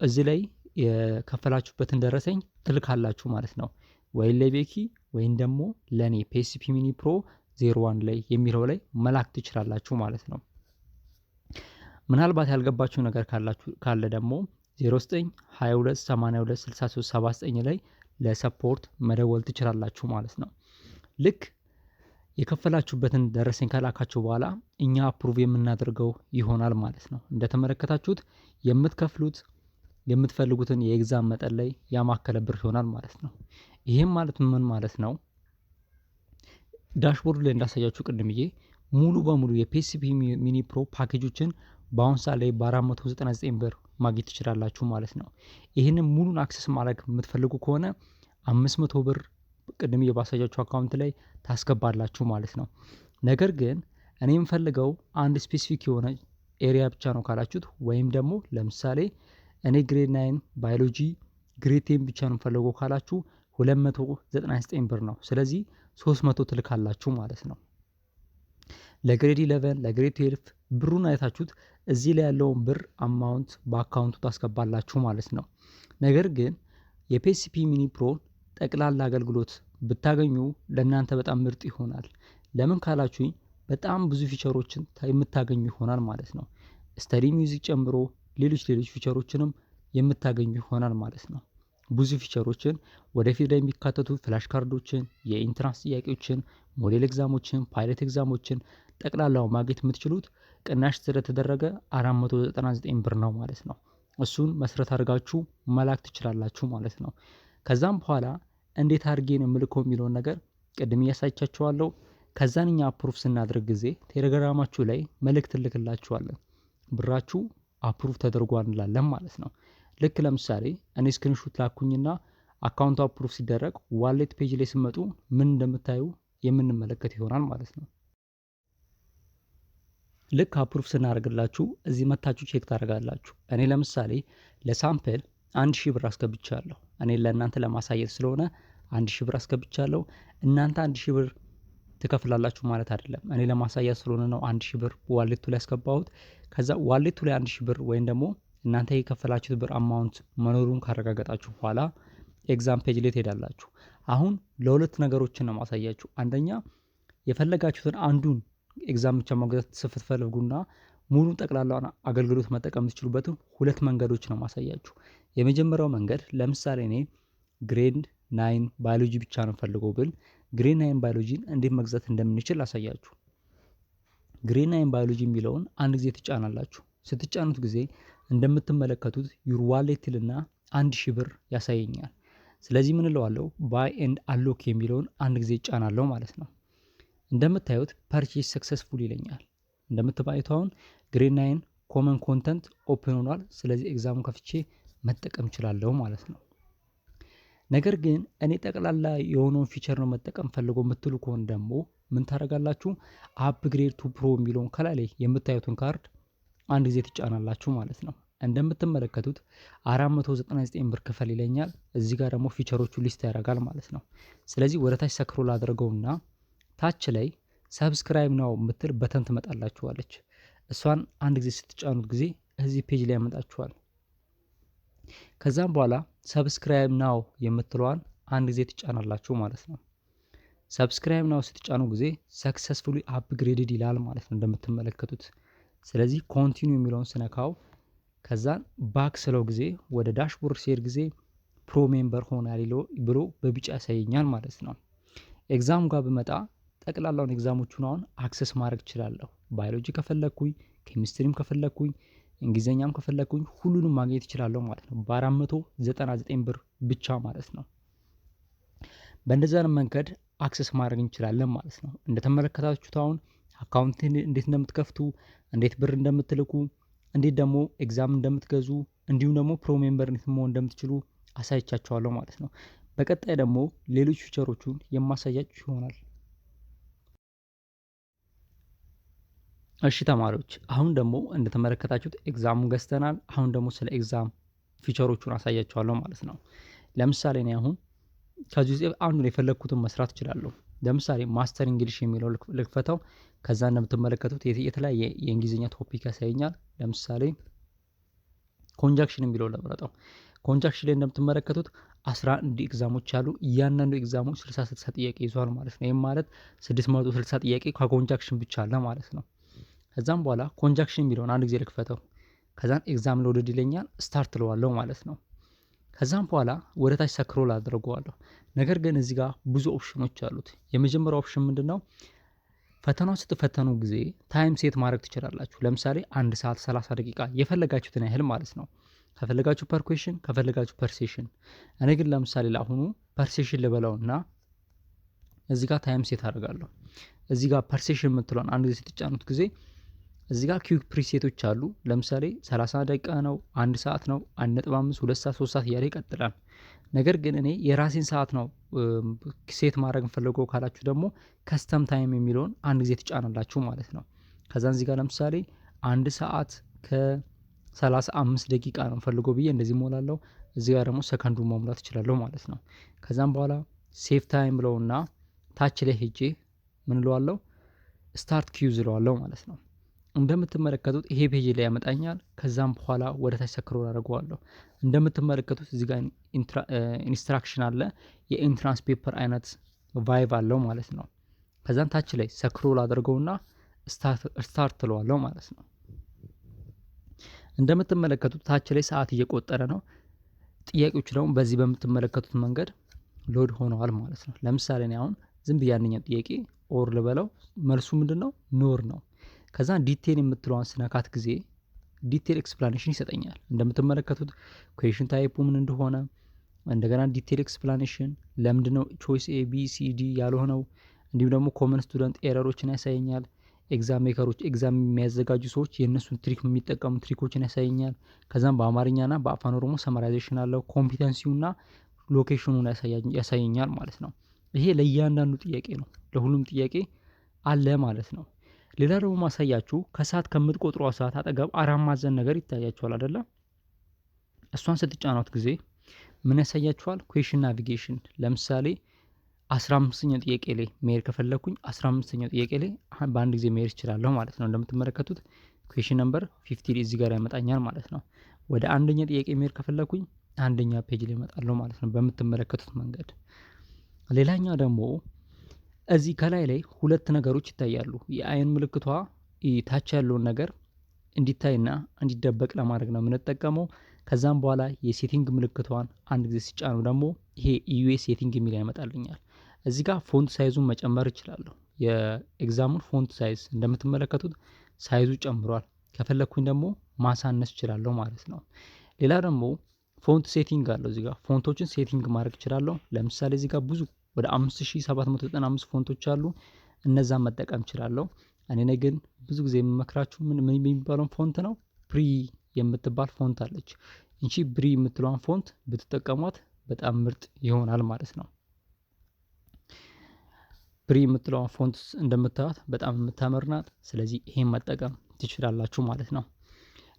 እዚህ ላይ የከፈላችሁበትን ደረሰኝ ትልካላችሁ ማለት ነው። ወይ ለቤኪ ወይም ደግሞ ለኔ ፒኤስፒ ሚኒ ፕሮ 01 ላይ የሚለው ላይ መላክ ትችላላችሁ ማለት ነው። ምናልባት ያልገባችሁ ነገር ካለ ደግሞ 0922826379 ላይ ለሰፖርት መደወል ትችላላችሁ ማለት ነው። ልክ የከፈላችሁበትን ደረሰኝ ከላካችሁ በኋላ እኛ አፕሩቭ የምናደርገው ይሆናል ማለት ነው። እንደተመለከታችሁት የምትከፍሉት የምትፈልጉትን የኤግዛም መጠን ላይ ያማከለ ብር ይሆናል ማለት ነው። ይህም ማለት ምን ማለት ነው? ዳሽቦርድ ላይ እንዳሳያችሁ ቅድምዬ ሙሉ በሙሉ የፒኤስፒ ሚኒ ፕሮ ፓኬጆችን በአሁን ሰዓት ላይ በ499 ብር ማግኘት ትችላላችሁ ማለት ነው። ይህንን ሙሉን አክሰስ ማድረግ የምትፈልጉ ከሆነ 500 ብር ቅድም ባሳያችሁ አካውንት ላይ ታስገባላችሁ ማለት ነው። ነገር ግን እኔ የምፈልገው አንድ ስፔሲፊክ የሆነ ኤሪያ ብቻ ነው ካላችሁት፣ ወይም ደግሞ ለምሳሌ እኔ ግሬድ 9 ባዮሎጂ ግሬድ 10 ብቻ ነው የምፈልገው ካላችሁ 299 ብር ነው። ስለዚህ 300 ትልካላችሁ ማለት ነው። ለግሬድ 11 ለግሬድ 12 ብሩን አይታችሁት እዚህ ላይ ያለውን ብር አማውንት በአካውንቱ ታስገባላችሁ ማለት ነው። ነገር ግን የፒኤስፒ ሚኒ ፕሮ ጠቅላላ አገልግሎት ብታገኙ ለእናንተ በጣም ምርጥ ይሆናል። ለምን ካላችሁኝ በጣም ብዙ ፊቸሮችን የምታገኙ ይሆናል ማለት ነው። ስተዲ ሚውዚክ ጨምሮ ሌሎች ፊቸሮችንም የምታገኙ ይሆናል ማለት ነው። ብዙ ፊቸሮችን ወደፊት ላይ የሚካተቱ ፍላሽ ካርዶችን፣ የኢንትራንስ ጥያቄዎችን፣ ሞዴል ኤግዛሞችን፣ ፓይለት ኤግዛሞችን ጠቅላላው ማግኘት የምትችሉት ቅናሽ ስለተደረገ 499 ብር ነው ማለት ነው። እሱን መስረት አድርጋችሁ መላክ ትችላላችሁ ማለት ነው። ከዛም በኋላ እንዴት አድርጌን የምልከው የሚለውን ነገር ቅድም እያሳይቻችኋለሁ። ከዛን እኛ አፕሩቭ ስናደርግ ጊዜ ቴሌግራማችሁ ላይ መልእክት ልክላችኋለን። ብራችሁ አፕሩቭ ተደርጓል እንላለን ማለት ነው። ልክ ለምሳሌ እኔ ስክሪንሾት ላኩኝና አካውንቱ አፕሩቭ ሲደረግ ዋሌት ፔጅ ላይ ስመጡ ምን እንደምታዩ የምንመለከት ይሆናል ማለት ነው። ልክ አፕሩቭ ስናደርግላችሁ እዚህ መታችሁ ቼክ ታደርጋላችሁ። እኔ ለምሳሌ ለሳምፕል 1000 ብር አስገብቻለሁ። እኔ ለእናንተ ለማሳየት ስለሆነ 1000 ብር አስገብቻለሁ። እናንተ 1000 ብር ትከፍላላችሁ ማለት አይደለም። እኔ ለማሳየት ስለሆነ ነው 1000 ብር ዋሌቱ ላይ ያስገባሁት። ከዛ ዋሌቱ ላይ 1000 ብር ወይም ደግሞ እናንተ የከፈላችሁት ብር አማውንት መኖሩን ካረጋገጣችሁ በኋላ ኤግዛም ፔጅ ላይ ትሄዳላችሁ። አሁን ለሁለት ነገሮችን ነው ማሳያችሁ። አንደኛ የፈለጋችሁትን አንዱን ኤግዛም ብቻ ማግኘት ስትፈልጉና ሙሉ ጠቅላላውን አገልግሎት መጠቀም የምትችሉበትን ሁለት መንገዶች ነው ማሳያችሁ። የመጀመሪያው መንገድ ለምሳሌ እኔ ግሬድ 9 ባዮሎጂ ብቻ ነው ፈልገው ብል ግሬድ 9 ባዮሎጂን እንዴት መግዛት እንደምንችል አሳያችሁ። ግሬድ 9 ባዮሎጂ የሚለውን አንድ ጊዜ ትጫናላችሁ። ስትጫኑት ጊዜ እንደምትመለከቱት ዩር ዋሌት ልና 1000 ብር ያሳየኛል። ስለዚህ ምን እለዋለሁ? ባይ ኤንድ አሎክ የሚለውን አንድ ጊዜ እጫናለሁ ማለት ነው። እንደምታዩት ፐርቼስ ሰክሰስፉል ይለኛል። እንደምትባዩት አሁን ግሬድ 9 ኮመን ኮንተንት ኦፕን ሆኗል። ስለዚህ ኤግዛሙን ከፍቼ መጠቀም እችላለሁ ማለት ነው። ነገር ግን እኔ ጠቅላላ የሆነውን ፊቸር ነው መጠቀም ፈልጎ የምትሉ ከሆነ ደግሞ ምን ታደርጋላችሁ? አፕግሬድ ቱ ፕሮ የሚለውን ከላይ ላይ የምታዩትን ካርድ አንድ ጊዜ ትጫናላችሁ ማለት ነው። እንደምትመለከቱት 499 ብር ክፈል ይለኛል። እዚህ ጋር ደግሞ ፊቸሮቹ ሊስት ያደርጋል ማለት ነው። ስለዚህ ወደ ታች ሰክሮል አድርገውና ታች ላይ ሰብስክራይብ ናው የምትል በተን ትመጣላችኋለች። እሷን አንድ ጊዜ ስትጫኑት ጊዜ እዚህ ፔጅ ላይ ያመጣችኋል። ከዛም በኋላ ሰብስክራይብ ናው የምትለዋን አንድ ጊዜ ትጫናላችሁ ማለት ነው። ሰብስክራይብ ናው ስትጫኑ ጊዜ ሰክሰስፉሊ አፕግሬድድ ይላል ማለት ነው እንደምትመለከቱት። ስለዚህ ኮንቲኒው የሚለውን ስነካው ከዛን ባክ ስለው ጊዜ ወደ ዳሽቦርድ ሲሄድ ጊዜ ፕሮ ሜምበር ሆኗል ብሎ በቢጫ ያሳየኛል ማለት ነው። ኤግዛም ጋር ብመጣ ጠቅላላውን ኤግዛሞቹን አሁን አክሰስ ማድረግ እችላለሁ። ባዮሎጂ ከፈለግኩኝ፣ ኬሚስትሪም ከፈለግኩኝ፣ እንግሊዝኛም ከፈለግኩኝ ሁሉንም ማግኘት እችላለሁ ማለት ነው በ499 ብር ብቻ ማለት ነው። በእንደዛ መንገድ አክሰስ ማድረግ እንችላለን ማለት ነው። እንደተመለከታችሁት አሁን አካውንት እንዴት እንደምትከፍቱ፣ እንዴት ብር እንደምትልኩ፣ እንዴት ደግሞ ኤግዛም እንደምትገዙ እንዲሁም ደግሞ ፕሮ ሜምበር መሆን እንደምትችሉ አሳይቻችኋለሁ ማለት ነው። በቀጣይ ደግሞ ሌሎች ፊቸሮቹን የማሳያችሁ ይሆናል። እሺ ተማሪዎች፣ አሁን ደግሞ እንደተመለከታችሁት ኤግዛሙን ገዝተናል። አሁን ደግሞ ስለ ኤግዛም ፊቸሮቹን አሳያችኋለሁ ማለት ነው። ለምሳሌ እኔ አሁን ከዚህ ውስጥ አንዱን የፈለግኩትን መስራት እችላለሁ። ለምሳሌ ማስተር እንግሊሽ የሚለው ልክፈተው። ከዛ እንደምትመለከቱት የተለያየ የእንግሊዝኛ ቶፒክ ያሳየኛል። ለምሳሌ ኮንጃክሽን የሚለው ለምረጠው። ኮንጃክሽን ላይ እንደምትመለከቱት 11 ኤግዛሞች አሉ። እያንዳንዱ ኤግዛሞች 60 ጥያቄ ይዟል ማለት ነው። ይህም ማለት 660 ጥያቄ ከኮንጃክሽን ብቻ አለ ማለት ነው። ከዛም በኋላ ኮንጃክሽን የሚለውን አንድ ጊዜ ልክፈተው። ከዛም ኤግዛም ሎድድ ይለኛል። ስታርት ለዋለሁ ማለት ነው። ከዛም በኋላ ወደ ታች ሰክሮል አድርገዋለሁ። ነገር ግን እዚህ ጋር ብዙ ኦፕሽኖች አሉት። የመጀመሪያው ኦፕሽን ምንድን ነው? ፈተናውን ስትፈተኑ ጊዜ ታይም ሴት ማድረግ ትችላላችሁ። ለምሳሌ 1 ሰዓት 30 ደቂቃ የፈለጋችሁትን ያህል ማለት ነው። ከፈለጋችሁ ፐር ኩዌሽን፣ ከፈለጋችሁ ፐር ሴሽን። እኔ ግን ለምሳሌ ለአሁኑ ፐር ሴሽን ልበላውና እዚህ ጋር ታይም ሴት አደርጋለሁ። እዚህ ጋር ፐር ሴሽን የምትለውን አንድ ጊዜ ስትጫኑት ጊዜ እዚህ ጋር ኪዩክ ፕሪሴቶች አሉ። ለምሳሌ 30 ደቂቃ ነው፣ 1 ሰዓት ነው፣ 1.5፣ 2 ሰዓት፣ 3 ሰዓት እያለ ይቀጥላል። ነገር ግን እኔ የራሴን ሰዓት ነው ሴት ማድረግ ፈልገው ካላችሁ ደግሞ ከስተም ታይም የሚለውን አንድ ጊዜ ትጫናላችሁ ማለት ነው። ከዛን እዚህ ጋር ለምሳሌ 1 ሰዓት ከ35 ደቂቃ ነው ፈልጎ ብዬ እንደዚህ ሞላለሁ። እዚህ ጋር ደግሞ ሰከንዱ መሙላት እችላለሁ ማለት ነው። ከዛም በኋላ ሴፍ ታይም ብለውና ታች ላይ ሄጄ ምን እለዋለሁ? ስታርት ኪዩዝ እለዋለሁ ማለት ነው። እንደምትመለከቱት ይሄ ፔጅ ላይ ያመጣኛል። ከዛም በኋላ ወደ ታች ሰክሮል አድርገዋለሁ። እንደምትመለከቱት እዚህ ጋር ኢንስትራክሽን አለ። የኢንትራንስ ፔፐር አይነት ቫይቭ አለው ማለት ነው። ከዛም ታች ላይ ሰክሮል አድርገውና ስታርት ትለዋለሁ ማለት ነው። እንደምትመለከቱት ታች ላይ ሰዓት እየቆጠረ ነው። ጥያቄዎቹ ደግሞ በዚህ በምትመለከቱት መንገድ ሎድ ሆነዋል ማለት ነው። ለምሳሌ እኔ አሁን ዝም ብዬ አንደኛው ጥያቄ ኦር ልበለው፣ መልሱ ምንድን ነው? ኖር ነው። ከዛ ዲቴል የምትለዋን ስነካት ጊዜ ዲቴል ኤክስፕላኔሽን ይሰጠኛል። እንደምትመለከቱት ኩዌሽን ታይፑ ምን እንደሆነ፣ እንደገና ዲቴል ኤክስፕላኔሽን ለምንድነው ቾይስ ኤ ቢ ሲ ዲ ያልሆነው፣ እንዲሁም ደግሞ ኮመን ስቱደንት ኤረሮችን ያሳየኛል። ኤግዛም ሜከሮች ኤግዛም የሚያዘጋጁ ሰዎች የእነሱን ትሪክ የሚጠቀሙ ትሪኮችን ያሳየኛል። ከዛም በአማርኛና በአፋን ኦሮሞ ሰመራይዜሽን አለው። ኮምፒተንሲውና ሎኬሽኑን ያሳየኛል ማለት ነው። ይሄ ለእያንዳንዱ ጥያቄ ነው፣ ለሁሉም ጥያቄ አለ ማለት ነው። ሌላ ደግሞ ማሳያችሁ ከሰዓት ከምትቆጥሯ ሰዓት አጠገብ 4 ማዕዘን ነገር ይታያችኋል አይደለ? እሷን ስትጫኗት ጊዜ ምን ያሳያችኋል? ኩዌሽን ናቪጌሽን። ለምሳሌ 15ኛው ጥያቄ ላይ መሄድ ከፈለኩኝ 15ኛው ጥያቄ ላይ በአንድ ጊዜ መሄድ እችላለሁ ማለት ነው። እንደምትመለከቱት ኩዌሽን ነምበር 50 እዚህ ጋር ያመጣኛል ማለት ነው። ወደ አንደኛ ጥያቄ መሄድ ከፈለኩኝ አንደኛ ፔጅ ላይ እመጣለሁ ማለት ነው፣ በምትመለከቱት መንገድ። ሌላኛው ደግሞ እዚህ ከላይ ላይ 2 ነገሮች ይታያሉ። የአይን ምልክቷ ታች ያለውን ነገር እንዲታይና እንዲደበቅ ለማድረግ ነው የምንጠቀመው። ከዛም በኋላ የሴቲንግ ምልክቷን አንድ ጊዜ ሲጫኑ ደግሞ ይሄ ዩኤስ ሴቲንግ የሚል ያመጣልኛል። እዚህ ጋር ፎንት ሳይዙን መጨመር እችላለሁ። የኤግዛሙን ፎንት ሳይዝ እንደምትመለከቱት ሳይዙ ጨምሯል። ከፈለኩኝ ደግሞ ማሳነስ እችላለሁ ማለት ነው። ሌላ ደግሞ ፎንት ሴቲንግ አለው። እዚህ ጋር ፎንቶችን ሴቲንግ ማድረግ እችላለሁ። ለምሳሌ እዚህ ጋር ብዙ ወደ 5795 ፎንቶች አሉ። እነዛን መጠቀም እችላለሁ። እኔ ግን ብዙ ጊዜ የምመክራችሁ ምን የሚባለውን ፎንት ነው? ፕሪ የምትባል ፎንት አለች። እንቺ ብሪ የምትለዋን ፎንት ብትጠቀሟት በጣም ምርጥ ይሆናል ማለት ነው። ብሪ የምትለዋን ፎንት እንደምታዩት በጣም የምታምር ናት። ስለዚህ ይሄን መጠቀም ትችላላችሁ ማለት ነው።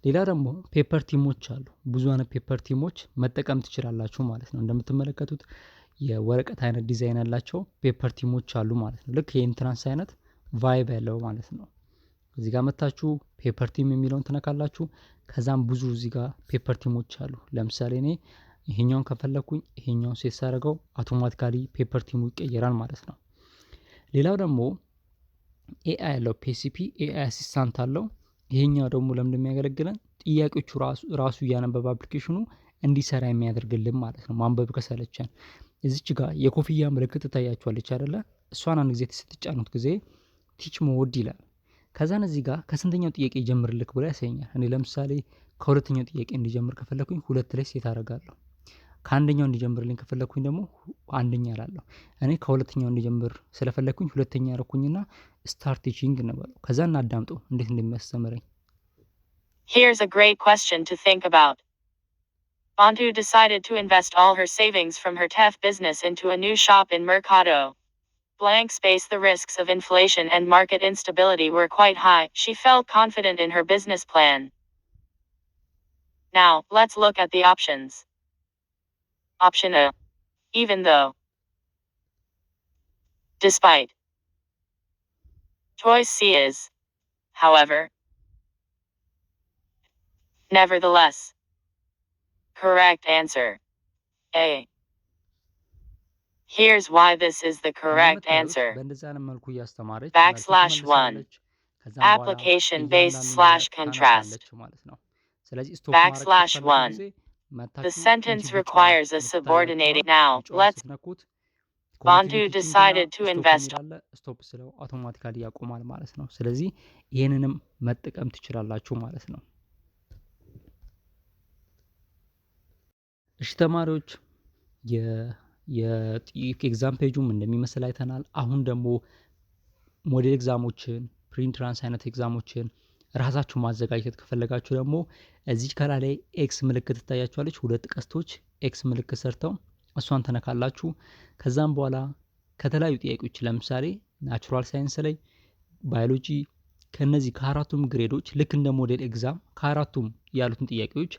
ሌላ ደግሞ ፔፐር ቲሞች አሉ። ብዙ አይነት ፔፐር ቲሞች መጠቀም ትችላላችሁ ማለት ነው። እንደምትመለከቱት የወረቀት አይነት ዲዛይን ያላቸው ፔፐር ቲሞች አሉ ማለት ነው። ልክ የኢንትራንስ አይነት ቫይብ ያለው ማለት ነው። እዚህ ጋር መታችሁ ፔፐር ቲም የሚለውን ትነካላችሁ። ከዛም ብዙ እዚህ ጋር ፔፐር ቲሞች አሉ። ለምሳሌ እኔ ይሄኛውን ከፈለኩኝ ይሄኛውን ሴት ሳደርገው አውቶማቲካሊ ፔፐር ቲሙ ይቀየራል ማለት ነው። ሌላው ደግሞ ኤአይ ያለው ፒሲፒ ኤአይ አሲስታንት አለው። ይሄኛው ደግሞ ለምን እንደሚያገለግለን ጥያቄዎቹ ራሱ እያነበበ አፕሊኬሽኑ እንዲሰራ የሚያደርግልን ማለት ነው። ማንበብ ከሰለቸን እዚች ጋር የኮፍያ ምልክት ትታያችኋለች አይደለ? እሷን አንድ ጊዜ ስትጫኑት ጊዜ ቲች ሞድ ይላል። ከዛን እዚህ ጋር ከስንተኛው ጥያቄ ይጀምርልክ ብሎ ያሳየኛል። እኔ ለምሳሌ ከሁለተኛው ጥያቄ እንዲጀምር ከፈለኩኝ 2 ላይ ሴት አደርጋለሁ። ከአንደኛው እንዲጀምርልኝ ከፈለኩኝ ደግሞ አንደኛ እላለሁ። እኔ ከሁለተኛው እንዲጀምር ስለፈለኩኝ ሁለተኛ ያረኩኝና ስታርት ቲቺንግ እንበለው። ከዛ እናዳምጡ እንዴት እንደሚያስተምረኝ። Here's a great question to think about. Bantu decided to invest all her savings from her TEF business into a new shop in Mercado. Blank space. The risks of inflation and market instability were quite high. She felt confident in her business plan. Now, let's look at the options. Option A. Even though. Despite. Choice C is. However. Nevertheless. Correct answer. A. Here's why this is the correct እንደምታዩት answer. በእንደዚህ አይነት መልኩ እያስተማረች መልሱን Backslash 1. ትመልሳለች። ከዛም በኋላ Application based እያንዳንዱን slash ነገር contrast. ታነባለች ማለት ነው። ስለዚህ ስቶፕ ማድረግ Backslash ስትፈልጉ 1. ጊዜ The መታችሁ ይቺ sentence ቢጫዋ requires a ምትታያችኋል። subordinating. Now, ቢጫዋ let's. ስትነኩት Bantu ኮንቲኒቲ ቲንክና decided to ስቶፕ invest. የሚላለ ስቶፕ ስለው አውቶማቲካሊ ያቆማል ማለት ነው። ስለዚህ ይህንንም መጠቀም ትችላላችሁ ማለት ነው። እሺ ተማሪዎች የኤግዛም ፔጁም እንደሚመስል አይተናል። አሁን ደግሞ ሞዴል ኤግዛሞችን ፕሪኢንትራንስ አይነት ኤግዛሞችን ራሳችሁ ማዘጋጀት ከፈለጋችሁ ደግሞ እዚህ ከላይ ላይ ኤክስ ምልክት ትታያችኋለች። ሁለት ቀስቶች ኤክስ ምልክት ሰርተው እሷን ተነካላችሁ። ከዛም በኋላ ከተለያዩ ጥያቄዎች ለምሳሌ ናቹራል ሳይንስ ላይ፣ ባዮሎጂ ከነዚህ ከአራቱም ግሬዶች ልክ እንደ ሞዴል ኤግዛም ከአራቱም ያሉትን ጥያቄዎች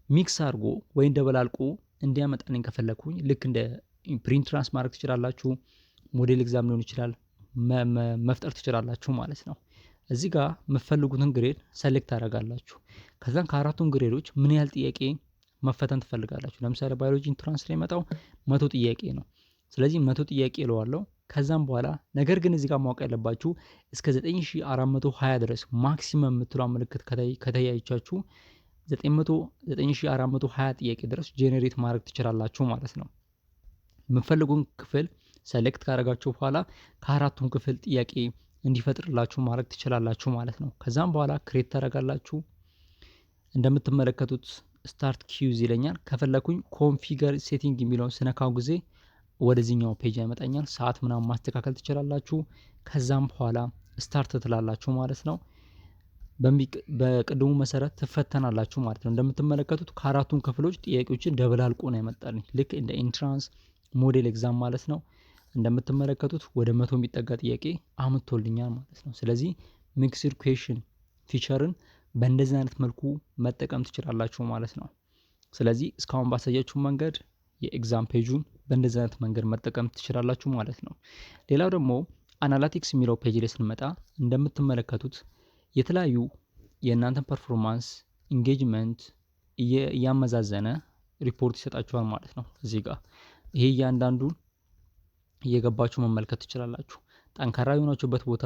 ሚክስ አድርጎ ወይም ደበላልቆ እንዲያመጣልኝ ከፈለኩኝ ልክ እንደ ፕሪኢንትራንስ ማድረግ ትችላላችሁ። ሞዴል ኤግዛም ሊሆን ይችላል መፍጠር ትችላላችሁ ማለት ነው። እዚህ ጋር የምትፈልጉትን ግሬድ ሰሌክት ታደርጋላችሁ። ከዛም ከአራቱም ግሬዶች ምን ያህል ጥያቄ መፈተን ትፈልጋላችሁ። ለምሳሌ ባዮሎጂ ኢንትራንስ ላይ መጣው 100 ጥያቄ ነው። ስለዚህ 100 ጥያቄ እለዋለሁ። ከዛም በኋላ ነገር ግን እዚህ ጋር ማወቅ ያለባችሁ እስከ 9420 ድረስ ማክሲመም የምትሏ ምልክት ከተያያቻችሁ 9420 ጥያቄ ድረስ ጄኔሬት ማድረግ ትችላላችሁ ማለት ነው። የምትፈልጉን ክፍል ሰሌክት ካደረጋችሁ በኋላ ከአራቱም ክፍል ጥያቄ እንዲፈጥርላችሁ ማድረግ ትችላላችሁ ማለት ነው። ከዛም በኋላ ክሬት ታደርጋላችሁ። እንደምትመለከቱት ስታርት ኪዩዝ ይለኛል። ከፈለኩኝ ኮንፊገር ሴቲንግ የሚለውን ስነካው ጊዜ ወደዚህኛው ፔጅ ያመጣኛል። ሰዓት ምናምን ማስተካከል ትችላላችሁ። ከዛም በኋላ ስታርት ትላላችሁ ማለት ነው። በቅድሙ መሰረት ትፈተናላችሁ ማለት ነው። እንደምትመለከቱት ከአራቱም ክፍሎች ጥያቄዎችን ደበላልቆ ነው ያመጣልኝ ልክ እንደ ኢንትራንስ ሞዴል ኤግዛም ማለት ነው። እንደምትመለከቱት ወደ 100 የሚጠጋ ጥያቄ አምጥቶልኛል ማለት ነው። ስለዚህ ሚክስድ ኩዌሽን ፊቸርን በእንደዚህ አይነት መልኩ መጠቀም ትችላላችሁ ማለት ነው። ስለዚህ እስካሁን ባሳያችሁ መንገድ የኤግዛም ፔጁን በእንደዚህ አይነት መንገድ መጠቀም ትችላላችሁ ማለት ነው። ሌላው ደግሞ አናላቲክስ የሚለው ፔጅ ላይ ስንመጣ እንደምትመለከቱት የተለያዩ የእናንተን ፐርፎርማንስ ኢንጌጅመንት እያመዛዘነ ሪፖርት ይሰጣችኋል ማለት ነው። እዚህ ጋር ይሄ እያንዳንዱን እየገባችሁ መመልከት ትችላላችሁ። ጠንካራ የሆናችሁበት ቦታ፣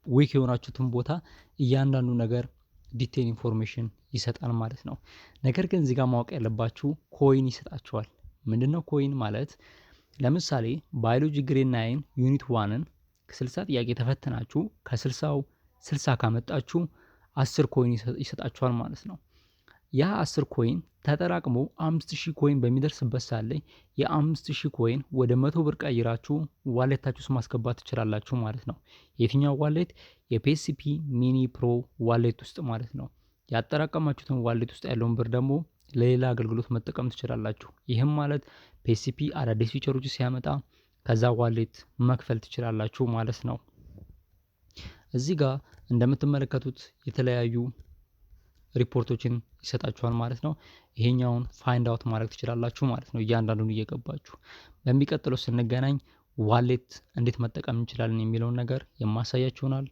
ዊክ የሆናችሁትን ቦታ እያንዳንዱ ነገር ዲቴል ኢንፎርሜሽን ይሰጣል ማለት ነው። ነገር ግን እዚህ ጋር ማወቅ ያለባችሁ ኮይን ይሰጣችኋል። ምንድነው ኮይን ማለት? ለምሳሌ ባዮሎጂ ግሬድ 9 ዩኒት 1ን ከ60 ጥያቄ ተፈትናችሁ ከ60ው 60 ካመጣችሁ 10 ኮይን ይሰጣችኋል ማለት ነው። ያ 10 ኮይን ተጠራቅሞ 5000 ኮይን በሚደርስበት ሰዓት ላይ የ5000 ኮይን ወደ 100 ብር ቀይራችሁ ዋሌታችሁ ውስጥ ማስገባት ትችላላችሁ ማለት ነው። የትኛው ዋሌት? የፒኤስፒ ሚኒ ፕሮ ዋሌት ውስጥ ማለት ነው። ያጠራቀማችሁትን ዋሌት ውስጥ ያለውን ብር ደግሞ ለሌላ አገልግሎት መጠቀም ትችላላችሁ። ይህም ማለት ፒኤስፒ አዳዲስ ፊቸሮች ሲያመጣ ከዛ ዋሌት መክፈል ትችላላችሁ ማለት ነው። እዚህ ጋር እንደምትመለከቱት የተለያዩ ሪፖርቶችን ይሰጣችኋል ማለት ነው። ይሄኛውን ፋይንድ አውት ማድረግ ትችላላችሁ ማለት ነው፣ እያንዳንዱን እየገባችሁ። በሚቀጥለው ስንገናኝ ዋሌት እንዴት መጠቀም እንችላለን የሚለውን ነገር የማሳያችሁናል።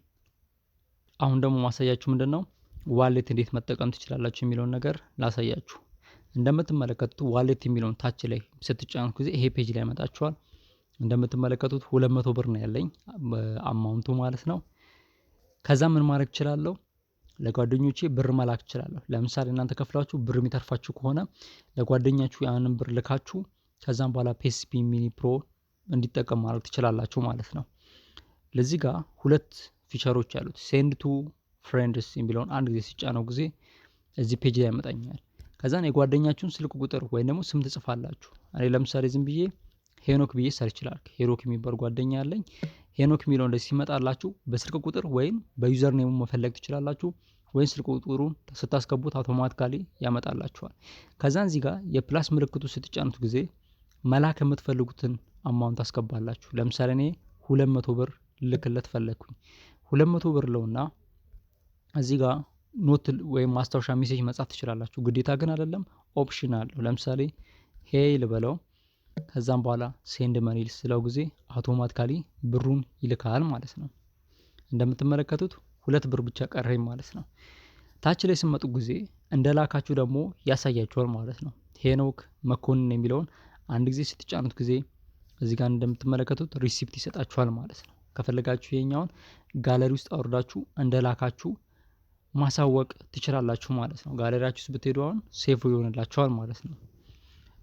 አሁን ደግሞ ማሳያችሁ ምንድን ነው ዋሌት እንዴት መጠቀም ትችላላችሁ የሚለውን ነገር ላሳያችሁ። እንደምትመለከቱት ዋሌት የሚለውን ታች ላይ ስትጫኑት ጊዜ ይሄ ፔጅ ላይ ያመጣችኋል። እንደምትመለከቱት 200 ብር ነው ያለኝ አማውንቱ ማለት ነው። ከዛ ምን ማድረግ እችላለሁ? ለጓደኞቼ ብር መላክ እችላለሁ። ለምሳሌ እናንተ ከፍላችሁ ብር የሚተርፋችሁ ከሆነ ለጓደኛችሁ ያንን ብር ልካችሁ ከዛም በኋላ ፒኤስፒ ሚኒ ፕሮ እንዲጠቀም ማድረግ ትችላላችሁ ማለት ነው። ለዚህ ጋር ሁለት ፊቸሮች ያሉት ሴንድ ቱ ፍሬንድስ የሚለውን አንድ ጊዜ ሲጫነው ጊዜ እዚህ ፔጅ ላይ ያመጣኛል። ከዛን የጓደኛችሁን ስልክ ቁጥር ወይም ደግሞ ስም ትጽፋላችሁ። እኔ ለምሳሌ ዝም ብዬ ሄኖክ ብዬ ሰርች ላድርግ። ሄኖክ የሚባል ጓደኛ አለኝ። ሄኖክ የሚለው እንደዚህ ሲመጣላችሁ በስልክ ቁጥር ወይም በዩዘር ኔሙ መፈለግ ትችላላችሁ። ወይም ስልክ ቁጥሩን ስታስገቡት አውቶማቲካሊ ያመጣላችኋል። ከዛን እዚህ ጋር የፕላስ ምልክቱ ስትጫኑት ጊዜ መላክ የምትፈልጉትን አማውንት አስገባላችሁ። ለምሳሌ እኔ 200 ብር ልክለት ፈለግኩኝ። 200 ብር ለውና እዚህ ጋር ኖት ወይም ማስታወሻ ሜሴጅ መጻፍ ትችላላችሁ። ግዴታ ግን አይደለም፣ ኦፕሽን አለው። ለምሳሌ ሄይ ልበለው፣ ከዛም በኋላ ሴንድ መኒ ስለው ጊዜ አውቶማቲካሊ ብሩን ይልካል ማለት ነው። እንደምትመለከቱት 2 ብር ብቻ ቀረኝ ማለት ነው። ታች ላይ ስመጡ ጊዜ እንደላካችሁ ደግሞ ያሳያችኋል ማለት ነው። ሄኖክ መኮንን የሚለውን አንድ ጊዜ ስትጫኑት ጊዜ እዚህ ጋር እንደምትመለከቱት ሪሲፕት ይሰጣችኋል ማለት ነው። ከፈለጋችሁ የኛውን ጋለሪ ውስጥ አውርዳችሁ እንደላካችሁ ማሳወቅ ትችላላችሁ ማለት ነው። ጋለሪያችሁ ውስጥ ብትሄዱ አሁን ሴቭ ይሆንላችኋል ማለት ነው።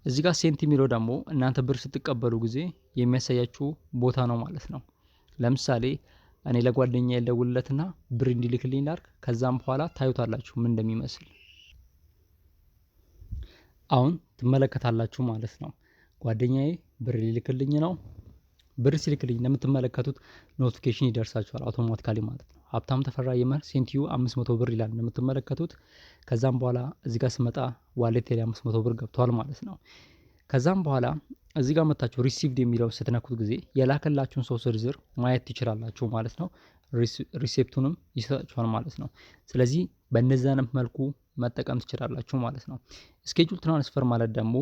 እዚህ ጋር ሴንት የሚለው ደግሞ እናንተ ብር ስትቀበሉ ጊዜ የሚያሳያችሁ ቦታ ነው ማለት ነው። ለምሳሌ እኔ ለጓደኛ ልደውልለትና ብር እንዲልክልኝ ላድርግ። ከዛም በኋላ ታዩታላችሁ ምን እንደሚመስል አሁን ትመለከታላችሁ ማለት ነው። ጓደኛዬ ብር ሊልክልኝ ነው። ብር ሲልክልኝ እንደምትመለከቱት ኖቲፊኬሽን ይደርሳችኋል አውቶማቲካሊ ማለት ነው። ሀብታም ተፈራ የመር ሴንቲዩ 500 ብር ይላል እንደምትመለከቱት። ከዛም በኋላ እዚህ ጋር ስመጣ ዋሌት ላይ 500 ብር ገብቷል ማለት ነው። ከዛም በኋላ እዚህ ጋር መታችሁ ሪሲቭድ የሚለው ስትነኩት ጊዜ የላከላችሁን ሰው ዝርዝር ማየት ትችላላችሁ ማለት ነው። ሪሴፕቱንም ይሰጣችኋል ማለት ነው። ስለዚህ በእነዚህ አይነት መልኩ መጠቀም ትችላላችሁ ማለት ነው። ስኬጁል ትራንስፈር ማለት ደግሞ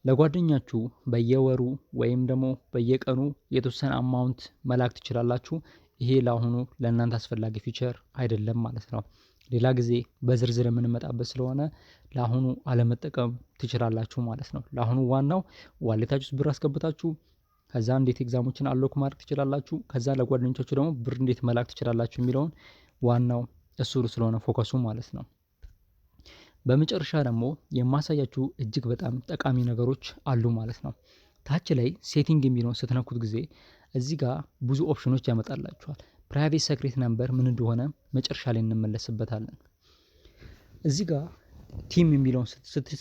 ለጓደኛችሁ በየወሩ ወይም ደግሞ በየቀኑ የተወሰነ አማውንት መላክ ትችላላችሁ። ይሄ ለአሁኑ ለእናንተ አስፈላጊ ፊቸር አይደለም ማለት ነው። ሌላ ጊዜ በዝርዝር የምንመጣበት ስለሆነ ለአሁኑ አለመጠቀም ትችላላችሁ ማለት ነው። ለአሁኑ ዋናው ዋሌታችሁ ውስጥ ብር አስገብታችሁ ከዛ እንዴት ኤግዛሞችን አሎክ ማድረግ ትችላላችሁ፣ ከዛ ለጓደኞቻችሁ ደግሞ ብር እንዴት መላክ ትችላላችሁ የሚለውን ዋናው እሱ ስለሆነ ፎከሱ ማለት ነው። በመጨረሻ ደግሞ የማሳያችሁ እጅግ በጣም ጠቃሚ ነገሮች አሉ ማለት ነው። ታች ላይ ሴቲንግ የሚለውን ስትነኩት ጊዜ እዚህ ጋር ብዙ ኦፕሽኖች ያመጣላችኋል። ፕራይቬት ሰክሬት ነምበር ምን እንደሆነ መጨረሻ ላይ እንመለስበታለን። እዚህ ጋር ቲም የሚለውን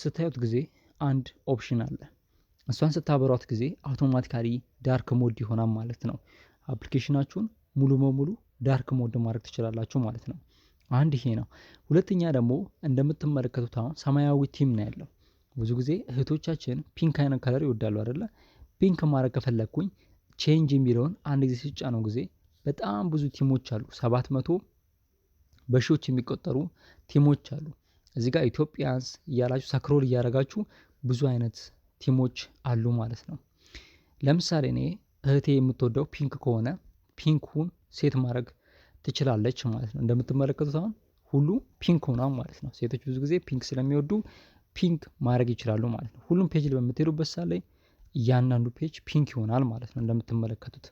ስታዩት ጊዜ አንድ ኦፕሽን አለ። እሷን ስታበሯት ጊዜ አውቶማቲካሊ ዳርክ ሞድ ይሆናል ማለት ነው። አፕሊኬሽናችሁን ሙሉ በሙሉ ዳርክ ሞድ ማድረግ ትችላላችሁ ማለት ነው። አንድ ይሄ ነው። ሁለተኛ ደግሞ እንደምትመለከቱት አሁን ሰማያዊ ቲም ነው ያለው። ብዙ ጊዜ እህቶቻችን ፒንክ አይነት ከለር ይወዳሉ አይደለ? ፒንክ ማድረግ ከፈለግኩኝ ቼንጅ የሚለውን አንድ ጊዜ ሲጫነው ጊዜ በጣም ብዙ ቲሞች አሉ። 700 በሺዎች የሚቆጠሩ ቲሞች አሉ። እዚህ ጋር ኢትዮጵያንስ እያላችሁ ሰክሮል እያደረጋችሁ ብዙ አይነት ቲሞች አሉ ማለት ነው። ለምሳሌ እኔ እህቴ የምትወደው ፒንክ ከሆነ ፒንኩን ሴት ማድረግ ትችላለች ማለት ነው። እንደምትመለከቱት አሁን ሁሉ ፒንክ ሆኗል ማለት ነው። ሴቶች ብዙ ጊዜ ፒንክ ስለሚወዱ ፒንክ ማድረግ ይችላሉ ማለት ነው። ሁሉም ፔጅ በምትሄዱበት ሰዓት ላይ እያንዳንዱ ፔጅ ፒንክ ይሆናል ማለት ነው እንደምትመለከቱት።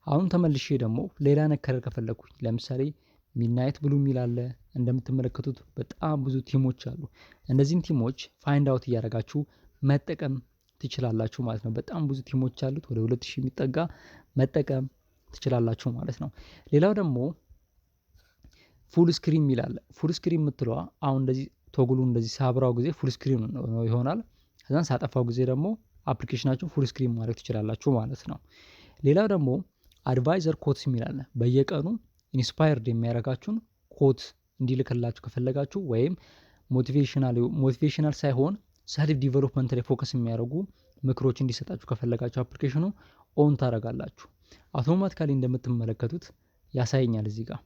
አሁን ተመልሼ ደግሞ ሌላ ነከረ ከፈለኩኝ ለምሳሌ ሚድናይት ብሉ የሚል አለ። እንደምትመለከቱት በጣም ብዙ ቲሞች አሉ። እነዚህን ቲሞች ፋይንድ አውት እያደረጋችሁ መጠቀም ትችላላችሁ ማለት ነው። በጣም ብዙ ቲሞች አሉት። ወደ 2000 የሚጠጋ መጠቀም ትችላላችሁ ማለት ነው። ሌላው ደግሞ ፉል ስክሪን የሚል አለ። ፉል ስክሪን የምትለዋ አሁን እንደዚህ ቶግሉ እንደዚህ ሳብራው ጊዜ ፉል ስክሪን ይሆናል። ከዛን ሳጠፋው ጊዜ ደግሞ አፕሊኬሽናችሁ ፉል ስክሪን ማድረግ ትችላላችሁ ማለት ነው። ሌላው ደግሞ አድቫይዘር ኮትስ የሚል አለ። በየቀኑ ኢንስፓየርድ የሚያደርጋችሁን ኮት እንዲልክላችሁ ከፈለጋችሁ ወይም ሞቲቬሽናል ሳይሆን ሰልፍ ዲቨሎፕመንት ላይ ፎከስ የሚያደርጉ ምክሮች እንዲሰጣችሁ ከፈለጋችሁ አፕሊኬሽኑ ኦን ታደርጋላችሁ። አውቶማቲካሊ እንደምትመለከቱት ያሳየኛል። እዚህ ጋር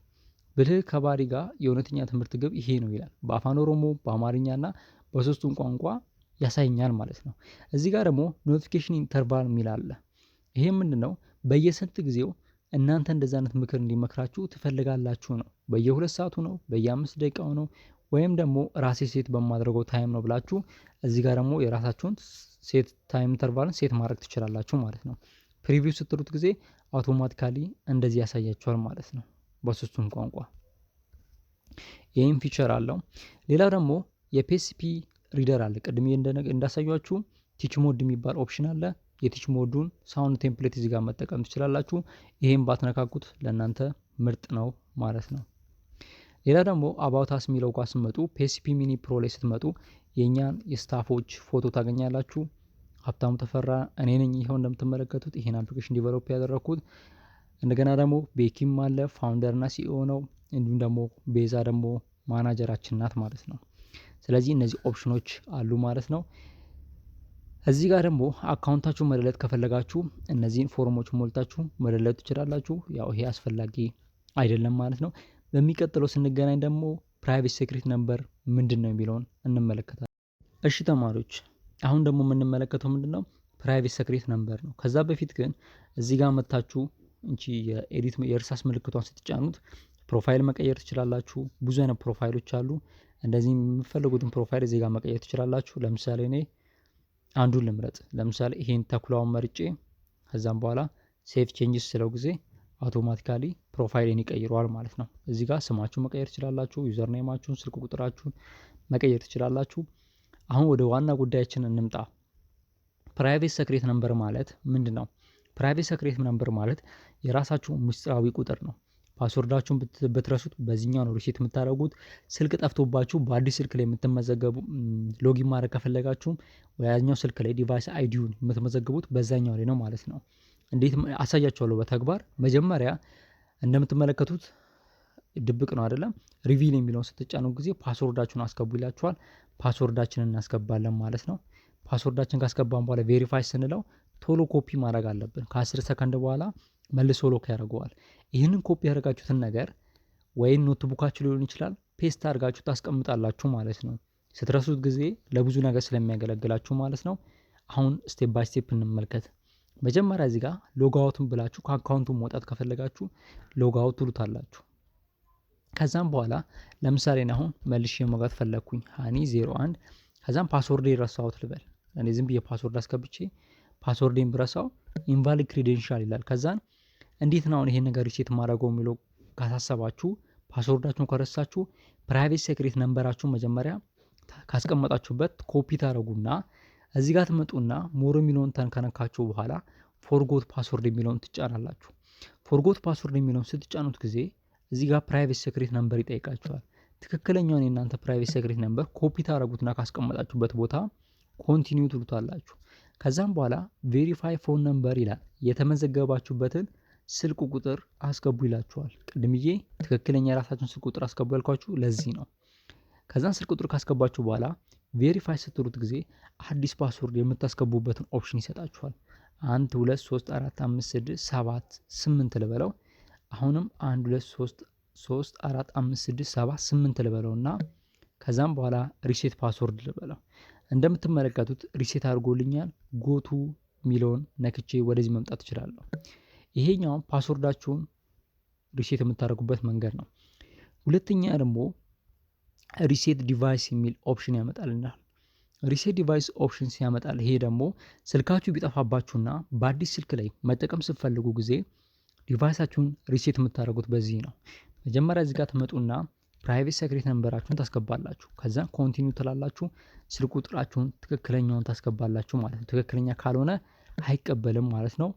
ብልህ ከባሪ ጋር የእውነተኛ ትምህርት ግብ ይሄ ነው ይላል። በአፋን ኦሮሞ፣ በአማርኛና በሶስቱም ቋንቋ ያሳየኛል ማለት ነው። እዚህ ጋር ደግሞ ኖቲፊኬሽን ኢንተርቫል የሚል አለ። ይሄ ምንድን ነው? በየስንት ጊዜው እናንተ እንደዛ አይነት ምክር እንዲመክራችሁ ትፈልጋላችሁ ነው። በየ2 ሰዓቱ ነው፣ በየ5 ደቂቃው ነው፣ ወይም ደግሞ ራሴ ሴት በማድረገው ታይም ነው ብላችሁ እዚህ ጋር ደግሞ የራሳችሁን ሴት ታይም ኢንተርቫልን ሴት ማድረግ ትችላላችሁ ማለት ነው። ፕሪቪው ስትሉት ጊዜ አውቶማቲካሊ እንደዚህ ያሳያችኋል ማለት ነው በሶስቱም ቋንቋ። ይህም ፊቸር አለው። ሌላው ደግሞ የፒኤስፒ ሪደር አለ። ቅድሜ እንዳሳያችሁ ቲች ሞድ የሚባል ኦፕሽን አለ። የቲች ሞዱን ሳውንድ ቴምፕሌት እዚህ ጋር መጠቀም ትችላላችሁ። ይሄም ባትነካኩት ለእናንተ ምርጥ ነው ማለት ነው። ሌላ ደግሞ አባውታስ የሚለው ጋር ስትመጡ ፒኤስፒ ሚኒ ፕሮ ላይ ስትመጡ የእኛን የስታፎች ፎቶ ታገኛላችሁ። ሀብታሙ ተፈራ እኔ ነኝ። ይኸው እንደምትመለከቱት ይሄን አፕሊኬሽን ዲቨሎፕ ያደረኩት እንደገና ደግሞ ቤኪም አለ ፋውንደር እና ሲኢኦ ነው። እንዲሁም ደግሞ ቤዛ ደግሞ ማናጀራችን ናት ማለት ነው። ስለዚህ እነዚህ ኦፕሽኖች አሉ ማለት ነው። እዚህ ጋር ደግሞ አካውንታችሁን መደለት ከፈለጋችሁ እነዚህን ፎርሞች ሞልታችሁ መደለት ትችላላችሁ። ያው ይሄ አስፈላጊ አይደለም ማለት ነው። በሚቀጥለው ስንገናኝ ደግሞ ፕራይቬት ሴክሬት ነምበር ምንድን ነው የሚለውን እንመለከታለን። እሺ ተማሪዎች አሁን ደግሞ የምንመለከተው ምንድን ነው? ፕራይቬት ሴክሬት ነምበር ነው። ከዛ በፊት ግን እዚህ ጋር መታችሁ እንቺ የኤዲት የእርሳስ ምልክቷን ስትጫኑት ፕሮፋይል መቀየር ትችላላችሁ። ብዙ አይነት ፕሮፋይሎች አሉ። እንደዚህ የምትፈልጉትን ፕሮፋይል እዚህ ጋር መቀየር ትችላላችሁ። ለምሳሌ እኔ አንዱን ልምረጥ። ለምሳሌ ይሄን ተኩላውን መርጬ ከዛም በኋላ ሴቭ ቼንጅስ ስለው ጊዜ አውቶማቲካሊ ፕሮፋይልን ይቀይረዋል ማለት ነው። እዚህ ጋር ስማችሁን መቀየር ትችላላችሁ። ዩዘር ኔማችሁን፣ ስልክ ቁጥራችሁን መቀየር ትችላላችሁ። አሁን ወደ ዋና ጉዳያችን እንምጣ። ፕራይቬት ሰክሬት ነምበር ማለት ምንድን ነው? ፕራይቬት ሰክሬት ነምበር ማለት የራሳችሁ ምስጢራዊ ቁጥር ነው። ፓስወርዳችሁን ብትረሱት በዚህኛው ነው ሪሴት የምታደርጉት። ስልክ ጠፍቶባችሁ በአዲስ ስልክ ላይ የምትመዘገቡ ሎጊን ማድረግ ከፈለጋችሁም ወያኛው ስልክ ላይ ዲቫይስ አይዲውን የምትመዘግቡት በዛኛው ላይ ነው ማለት ነው። እንዴት አሳያችኋለሁ በተግባር። መጀመሪያ እንደምትመለከቱት ድብቅ ነው አይደለም። ሪቪል የሚለውን ስትጫኑ ጊዜ ፓስወርዳችሁን አስገቡ ይላችኋል። ፓስወርዳችንን እናስገባለን ማለት ነው። ፓስወርዳችን ካስገባን በኋላ ቬሪፋይ ስንለው ቶሎ ኮፒ ማድረግ አለብን። ከ10 ሰከንድ በኋላ መልሶ ሎክ ያደርገዋል። ይህንን ኮፒ ያደረጋችሁትን ነገር ወይም ኖትቡካችሁ ሊሆን ይችላል ፔስት አድርጋችሁ ታስቀምጣላችሁ ማለት ነው። ስትረሱት ጊዜ ለብዙ ነገር ስለሚያገለግላችሁ ማለት ነው። አሁን ስቴፕ ባይ ስቴፕ እንመልከት። መጀመሪያ እዚህ ጋር ሎጋውትን ብላችሁ ከአካውንቱ መውጣት ከፈለጋችሁ ሎጋውት ትሉታላችሁ። ከዛም በኋላ ለምሳሌ አሁን መልሼ መውጣት ፈለግኩኝ ሃኒ 01 ከዛም ፓስወርድ ረሳሁት ልበል። እኔ ዝም ብዬ ፓስወርድ አስገብቼ ፓስወርዴን ብረሳው ኢንቫሊድ ክሬዴንሻል ይላል። ከዛን እንዴት ነው ይሄን ነገር ሪሴት ማድረገው የሚለው ካሳሰባችሁ ፓስወርዳችሁን ከረሳችሁ ፕራይቬት ሴክሬት ነምበራችሁን መጀመሪያ ካስቀመጣችሁበት ኮፒ ታደረጉና እዚህ ጋር ትመጡና ሞር የሚለውን ከነካችሁ በኋላ ፎርጎት ፓስወርድ የሚለውን ትጫናላችሁ። ፎርጎት ፓስወርድ የሚለውን ስትጫኑት ጊዜ እዚህ ጋር ፕራይቬት ሴክሬት ነምበር ይጠይቃችኋል። ትክክለኛውን የእናንተ ፕራይቬት ሴክሬት ነምበር ኮፒ ታደረጉትና ካስቀመጣችሁበት ቦታ ኮንቲኒው ትሉታላችሁ። ከዛም በኋላ ቬሪፋይ ፎን ነምበር ይላል። የተመዘገባችሁበትን ስልክ ቁጥር አስገቡ ይላችኋል። ቅድምዬ ትክክለኛ የራሳችሁን ስልክ ቁጥር አስገቡ ያልኳችሁ ለዚህ ነው። ከዛን ስልክ ቁጥር ካስገባችሁ በኋላ ቬሪፋይ ስትሉት ጊዜ አዲስ ፓስወርድ የምታስገቡበትን ኦፕሽን ይሰጣችኋል። 1 2 3 4 5 6 7 8 ልበለው። አሁንም 1 2 3 4 5 6 7 8 ልበለው እና ከዛም በኋላ ሪሴት ፓስወርድ ልበለው። እንደምትመለከቱት ሪሴት አድርጎልኛል። ጎቱ ሚሊዮን ነክቼ ወደዚህ መምጣት እችላለሁ። ይሄኛው ፓስወርዳችሁን ሪሴት የምታደርጉበት መንገድ ነው። ሁለተኛ ደግሞ ሪሴት ዲቫይስ የሚል ኦፕሽን ያመጣልናል። ሪሴት ዲቫይስ ኦፕሽን ሲያመጣል ይሄ ደግሞ ስልካችሁ ቢጠፋባችሁና በአዲስ ስልክ ላይ መጠቀም ስትፈልጉ ጊዜ ዲቫይሳችሁን ሪሴት የምታደርጉት በዚህ ነው። መጀመሪያ እዚህ ጋር ትመጡና ፕራይቬት ሴክሬት ነምበራችሁን ታስገባላችሁ። ከዛ ኮንቲኒው ትላላችሁ። ስልክ ቁጥራችሁን ትክክለኛውን ታስገባላችሁ ማለት ነው። ትክክለኛ ካልሆነ አይቀበልም ማለት ነው።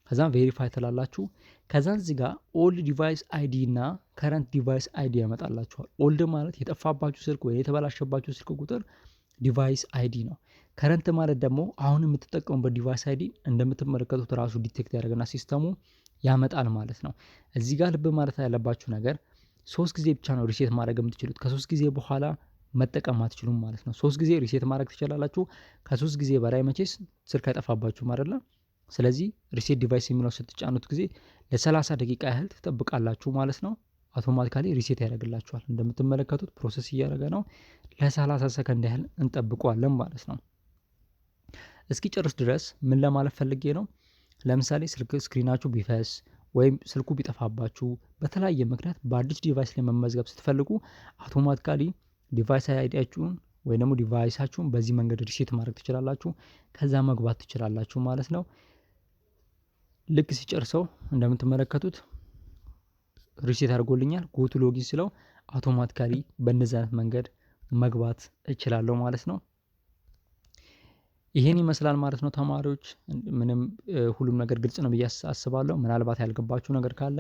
ከዛም ቬሪፋይ ትላላችሁ። ከዛን እዚህ ጋር ኦልድ ዲቫይስ አይዲ እና ከረንት ዲቫይስ አይዲ ያመጣላችኋል። ኦልድ ማለት የጠፋባችሁ ስልክ ወይ የተበላሸባችሁ ስልክ ቁጥር ዲቫይስ አይዲ ነው። ከረንት ማለት ደግሞ አሁን የምትጠቀሙበት ዲቫይስ አይዲ እንደምትመለከቱት ራሱ ዲቴክት ያደርግና ሲስተሙ ያመጣል ማለት ነው። እዚህ ጋር ልብ ማለት ያለባችሁ ነገር 3 ጊዜ ብቻ ነው ሪሴት ማድረግ የምትችሉት። ከ3 ጊዜ በኋላ መጠቀም አትችሉም ማለት ነው። 3 ጊዜ ሪሴት ማድረግ ትችላላችሁ። ከ3 ጊዜ በላይ መቼስ ስልክ አይጠፋባችሁም አይደለ? ስለዚህ ሪሴት ዲቫይስ የሚለው ስትጫኑት ጊዜ ለ30 ደቂቃ ያህል ትጠብቃላችሁ ማለት ነው። አውቶማቲካሊ ሪሴት ያደርግላችኋል። እንደምትመለከቱት ፕሮሰስ እያደረገ ነው። ለ30 ሰከንድ ያህል እንጠብቀዋለን ማለት ነው። እስኪ ጨርስ ድረስ ምን ለማለት ፈልጌ ነው? ለምሳሌ ስልክ ስክሪናችሁ ቢፈስ ወይም ስልኩ ቢጠፋባችሁ በተለያየ ምክንያት በአዲስ ዲቫይስ ላይ መመዝገብ ስትፈልጉ አውቶማቲካሊ ዲቫይስ አይዲያችሁን ወይ ደግሞ ዲቫይሳችሁን በዚህ መንገድ ሪሴት ማድረግ ትችላላችሁ። ከዛ መግባት ትችላላችሁ ማለት ነው። ልክ ሲጨርሰው እንደምትመለከቱት ሪሴት አድርጎልኛል። ጎቱ ሎጊን ስለው አውቶማቲካሊ በእነዚህ አይነት መንገድ መግባት እችላለሁ ማለት ነው። ይሄን ይመስላል ማለት ነው ተማሪዎች። ምንም ሁሉም ነገር ግልጽ ነው ብዬ አስባለሁ። ምናልባት ያልገባችሁ ነገር ካለ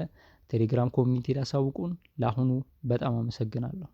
ቴሌግራም ኮሚኒቲ ላይ አሳውቁን። ለአሁኑ በጣም አመሰግናለሁ።